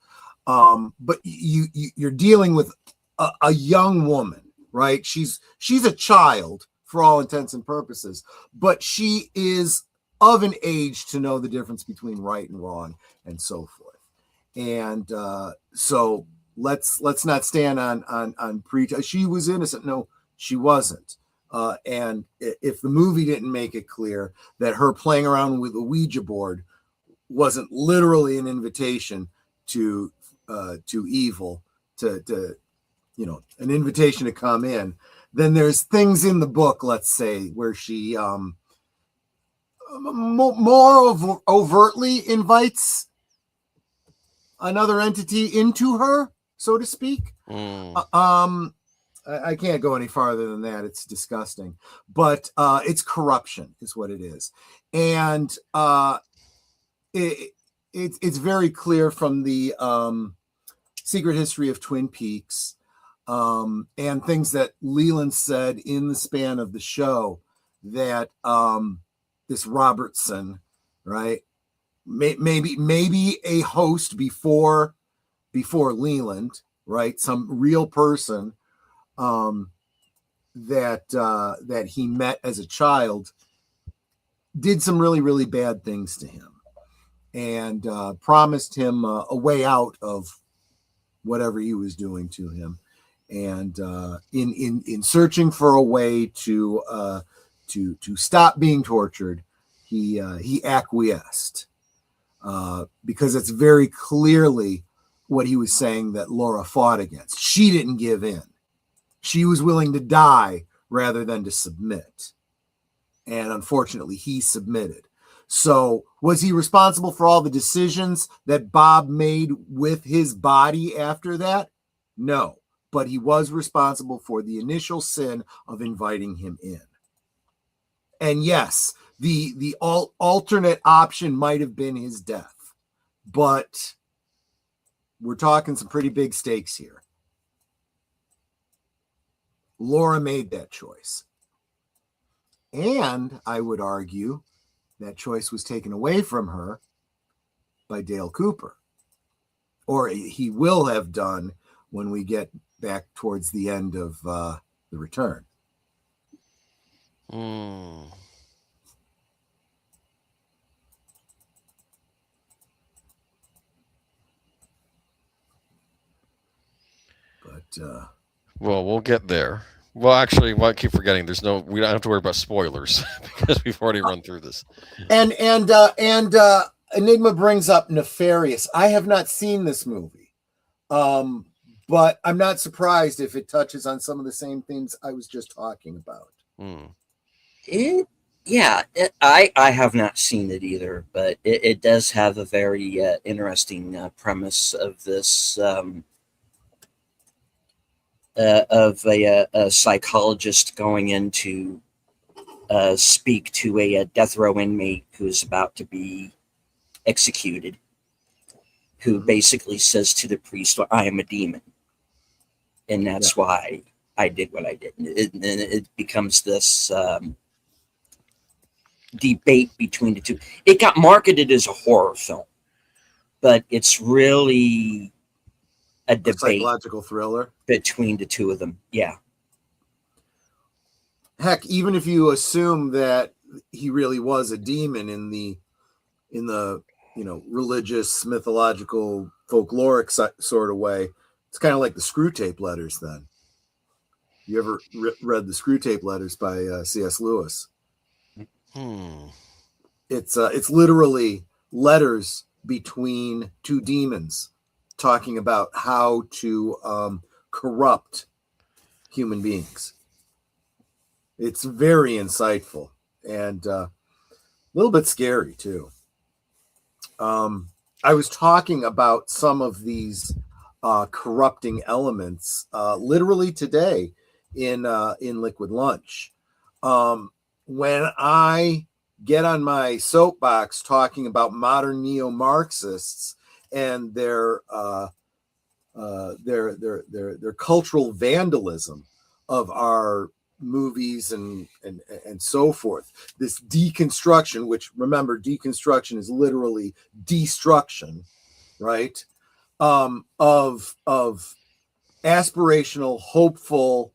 But you're dealing with a young woman, right? She's a child for all intents and purposes, but she is of an age to know the difference between right and wrong and so forth. And so let's not stand on pretense. She was innocent. No, she wasn't. And if the movie didn't make it clear that her playing around with a Ouija board wasn't literally an invitation to evil, to an invitation to come in, then there's things in the book, let's say, where she more overtly invites another entity into her, so to speak. I can't go any farther than that. It's disgusting, but it's corruption is what it is. And it's very clear from the Secret History of Twin Peaks and things that Leland said in the span of the show that this Robertson, right, maybe a host before Leland, right, some real person that he met as a child, did some really, really bad things to him, and promised him a way out of whatever he was doing to him. And in searching for a way to stop being tortured, he acquiesced, because it's very clearly what he was saying that Laura fought against. She didn't give in. She was willing to die rather than to submit. And unfortunately, he submitted. So was he responsible for all the decisions that Bob made with his body after that? No, but he was responsible for the initial sin of inviting him in. And yes, the alternate option might have been his death, but we're talking some pretty big stakes here. Laura made that choice. And I would argue that choice was taken away from her by Dale Cooper, or he will have done when we get back towards the end of The Return. Hmm. But Well, we'll get there. Well, actually, I keep forgetting. We don't have to worry about spoilers because we've already run through this. and Enigma brings up Nefarious. I have not seen this movie, but I'm not surprised if it touches on some of the same themes I was just talking about. I have not seen it either, but it does have a very interesting premise of this of a psychologist going in to speak to a death row inmate who's about to be executed, who basically says to the priest, "Well, I am a demon, and that's why I did what I did." And it becomes this debate between the two. It got marketed as a horror film, but it's really a debate, psychological thriller between the two of them. Yeah. Heck, even if you assume that he really was a demon in the religious, mythological, folkloric sort of way, it's kind of like the Screw Tape Letters. Then, you ever read the Screw Tape Letters by C.S. Lewis? It's literally letters between two demons talking about how to corrupt human beings. It's very insightful and a little bit scary too. I was talking about some of these corrupting elements literally today in Liquid Lunch. When I get on my soapbox talking about modern neo-Marxists and their cultural vandalism of our movies and so forth, this deconstruction, which, remember, deconstruction is literally destruction, right? Of aspirational, hopeful,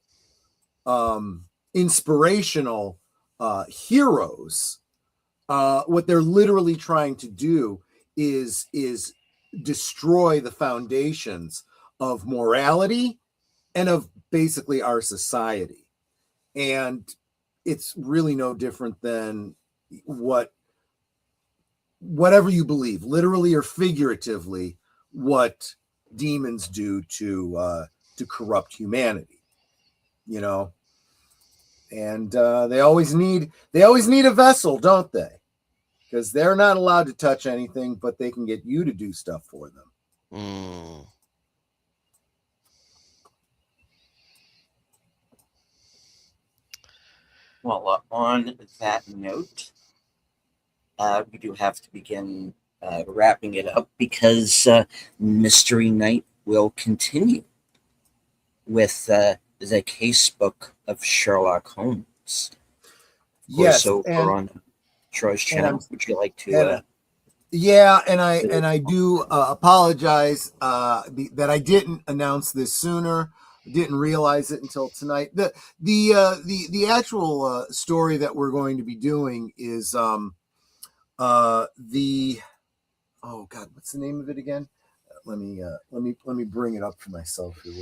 inspirational heroes. What they're literally trying to do is destroy the foundations of morality and of basically our society. And it's really no different than whatever you believe, literally or figuratively, what demons do to corrupt humanity, and they always need a vessel, don't they? Because they're not allowed to touch anything, but they can get you to do stuff for them. Well, on that note, we do have to begin wrapping it up because Mystery Night will continue with the casebook of Sherlock Holmes. Yes, over on Troy's channel. Would you like to? And I do apologize that I didn't announce this sooner. Didn't realize it until tonight. The actual story that we're going to be doing is oh God, what's the name of it again? Let me bring it up for myself here.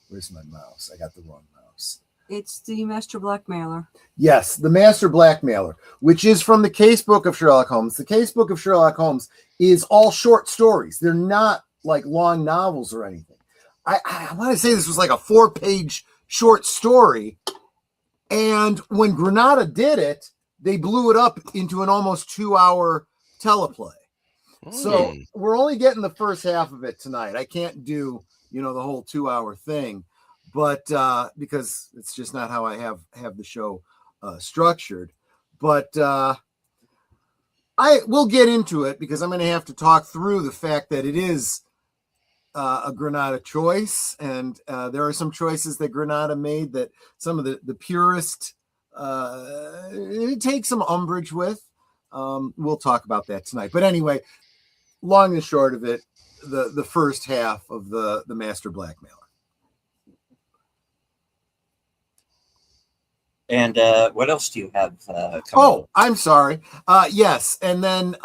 Where's my mouse? I got the wrong mouse. It's the Master Blackmailer. Yes, the Master Blackmailer, which is from the Casebook of Sherlock Holmes. The Casebook of Sherlock Holmes is all short stories. They're not like long novels or anything. I want to say this was like a 4-page short story. And when Granada did it, they blew it up into an almost 2-hour teleplay. So we're only getting the first half of it tonight. I can't do, the whole 2-hour thing, but because it's just not how I have the show structured. But I will get into it because I'm going to have to talk through the fact that it is a Granada choice, and there are some choices that Granada made that some of the purist take some umbrage with. We'll talk about that tonight. But anyway, long and short of it, the first half of the Master Blackmailer. And what else do you have coming up? I'm sorry. Yes, and then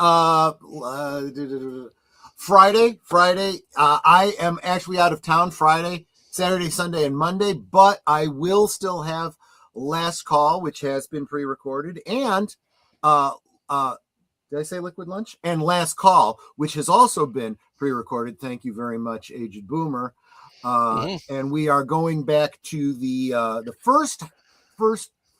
Friday. I am actually out of town Friday, Saturday, Sunday, and Monday, but I will still have Last Call, which has been pre-recorded, and did I say Liquid Lunch? And Last Call, which has also been pre-recorded. Thank you very much, Aged Boomer. And we are going back to the first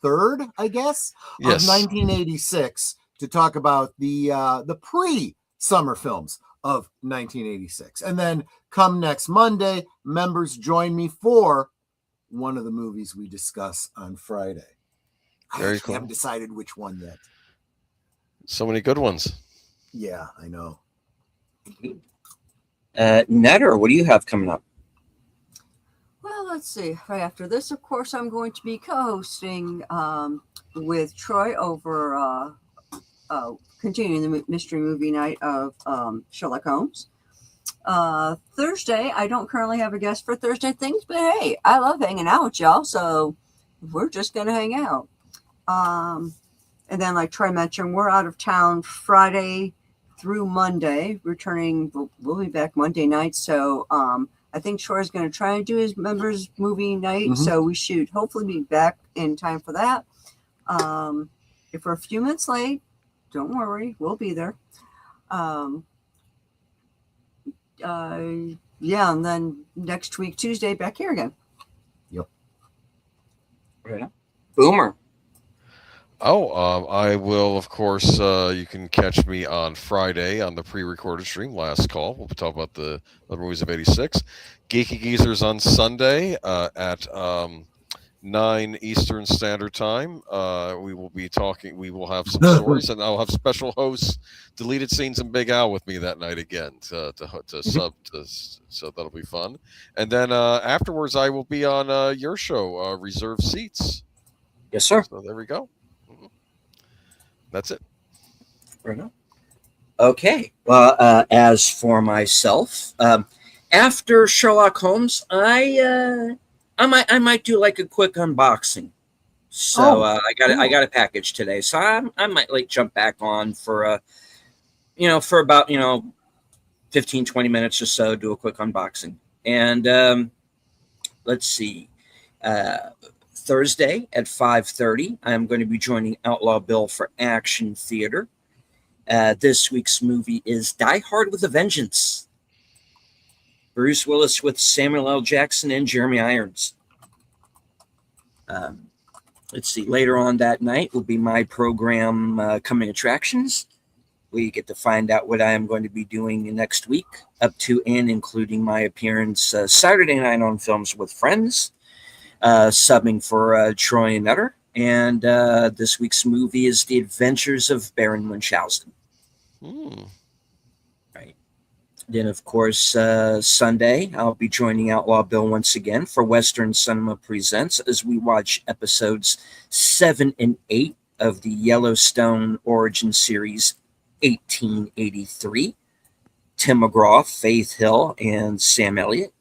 third, I guess, Yes. of 1986 to talk about the pre-summer films of 1986. And then come next Monday, members join me for one of the movies we discuss on Friday. Very I cool. haven't decided which one yet. So many good ones. Yeah, I know. Netter, what do you have coming up? Well, let's see. Right after this, of course, I'm going to be co-hosting with Troy over continuing the mystery movie night of Sherlock Holmes. Thursday, I don't currently have a guest for Thursday things, but hey, I love hanging out with y'all, so we're just going to hang out. And then, like Troy mentioned, we're out of town Friday through Monday. Returning, we'll be back Monday night, so I think Troy's going to try and do his members movie night, so we should hopefully be back in time for that. If we're a few minutes late, don't worry, we'll be there. Yeah, and then next week, Tuesday, back here again. Yep. Right. Boomer. I will, of course, you can catch me on Friday on the pre-recorded stream, Last Call. We'll talk about the movies of 86. Geeky Geezers on Sunday at 9 Eastern Standard Time. We will be talking, we will have some stories, and I'll have special hosts, Deleted Scenes and Big Al with me that night again to sub, so that'll be fun. And then afterwards, I will be on your show, Reserved Seats. Yes, sir. So there we go. That's it. Fair enough. Okay. Well, as for myself, after Sherlock Holmes, I might do like a quick unboxing. So I got a package today, so I might like jump back on for for about 15, 20 minutes or so, do a quick unboxing. And let's see. Thursday at 5:30, I'm going to be joining Outlaw Bill for Action Theater. This week's movie is Die Hard with a Vengeance. Bruce Willis with Samuel L. Jackson and Jeremy Irons. Let's see. Later on that night will be my program, Coming Attractions. We get to find out what I am going to be doing next week, up to and including my appearance Saturday night on Films with Friends. Subbing for Troy and Nutter. And this week's movie is The Adventures of Baron Munchausen. Right. Then, of course, Sunday, I'll be joining Outlaw Bill once again for Western Cinema Presents as we watch episodes 7 and 8 of the Yellowstone Origin Series 1883. Tim McGraw, Faith Hill, and Sam Elliott.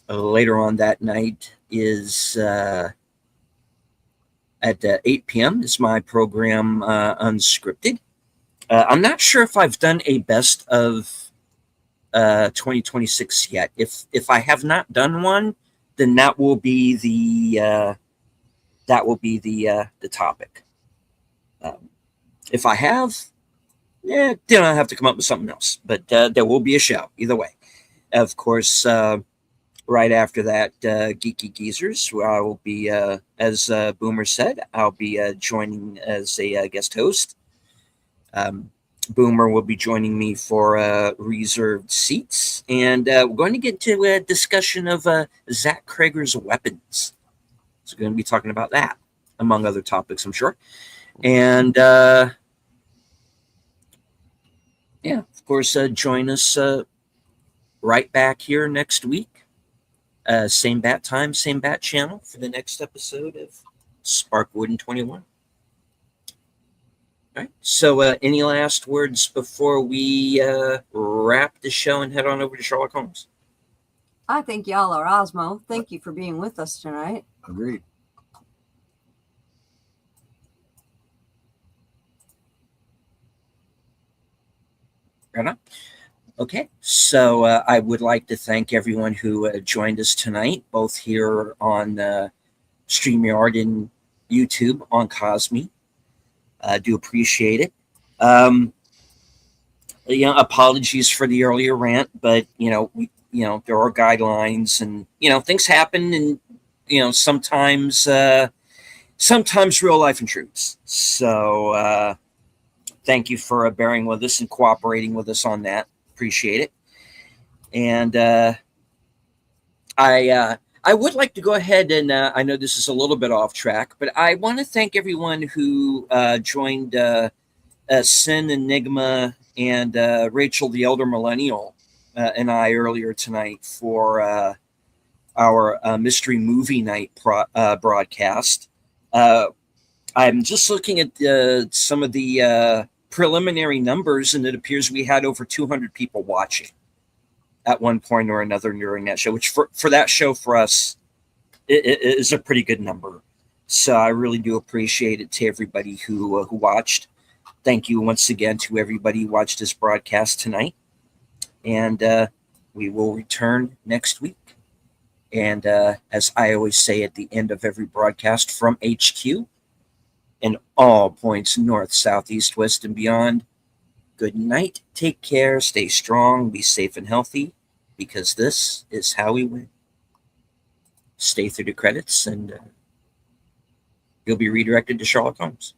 Later on that night is at 8 p.m. is my program Unscripted. I'm not sure if I've done a best of 2026 yet. If I have not done one, then that will be the topic. If I have, then I have to come up with something else. But there will be a show either way. Of course. Right after that, Geeky Geezers, where I will be, as Boomer said, I'll be joining as a guest host. Boomer will be joining me for Reserved Seats. And we're going to get to a discussion of Zach Krager's weapons. So we're going to be talking about that, among other topics, I'm sure. And, of course, join us right back here next week. Same bat time, same bat channel for the next episode of Sparkwood and 21. All right. So, any last words before we wrap the show and head on over to Sherlock Holmes? I think y'all are Osmo. Thank you for being with us tonight. Agreed. Right on. Okay, so I would like to thank everyone who joined us tonight, both here on StreamYard and YouTube on Cosme. I do appreciate it. Apologies for the earlier rant, but there are guidelines, and things happen, and sometimes real life intrudes. So thank you for bearing with us and cooperating with us on that. Appreciate it. And I would like to go ahead and I know this is a little bit off track, but I want to thank everyone who joined Sin Enigma and Rachel the Elder Millennial and I earlier tonight for our mystery movie night broadcast. I'm just looking at some of the preliminary numbers, and it appears we had over 200 people watching at one point or another during that show, which for that show for us it is a pretty good number. So I really do appreciate it to everybody who watched. Thank you once again to everybody who watched this broadcast tonight, and we will return next week. And as I always say at the end of every broadcast from HQ, in all points north, south, east, west, and beyond, good night, take care, stay strong, be safe and healthy, because this is how we win. Stay through the credits, and you'll be redirected to Sherlock Holmes.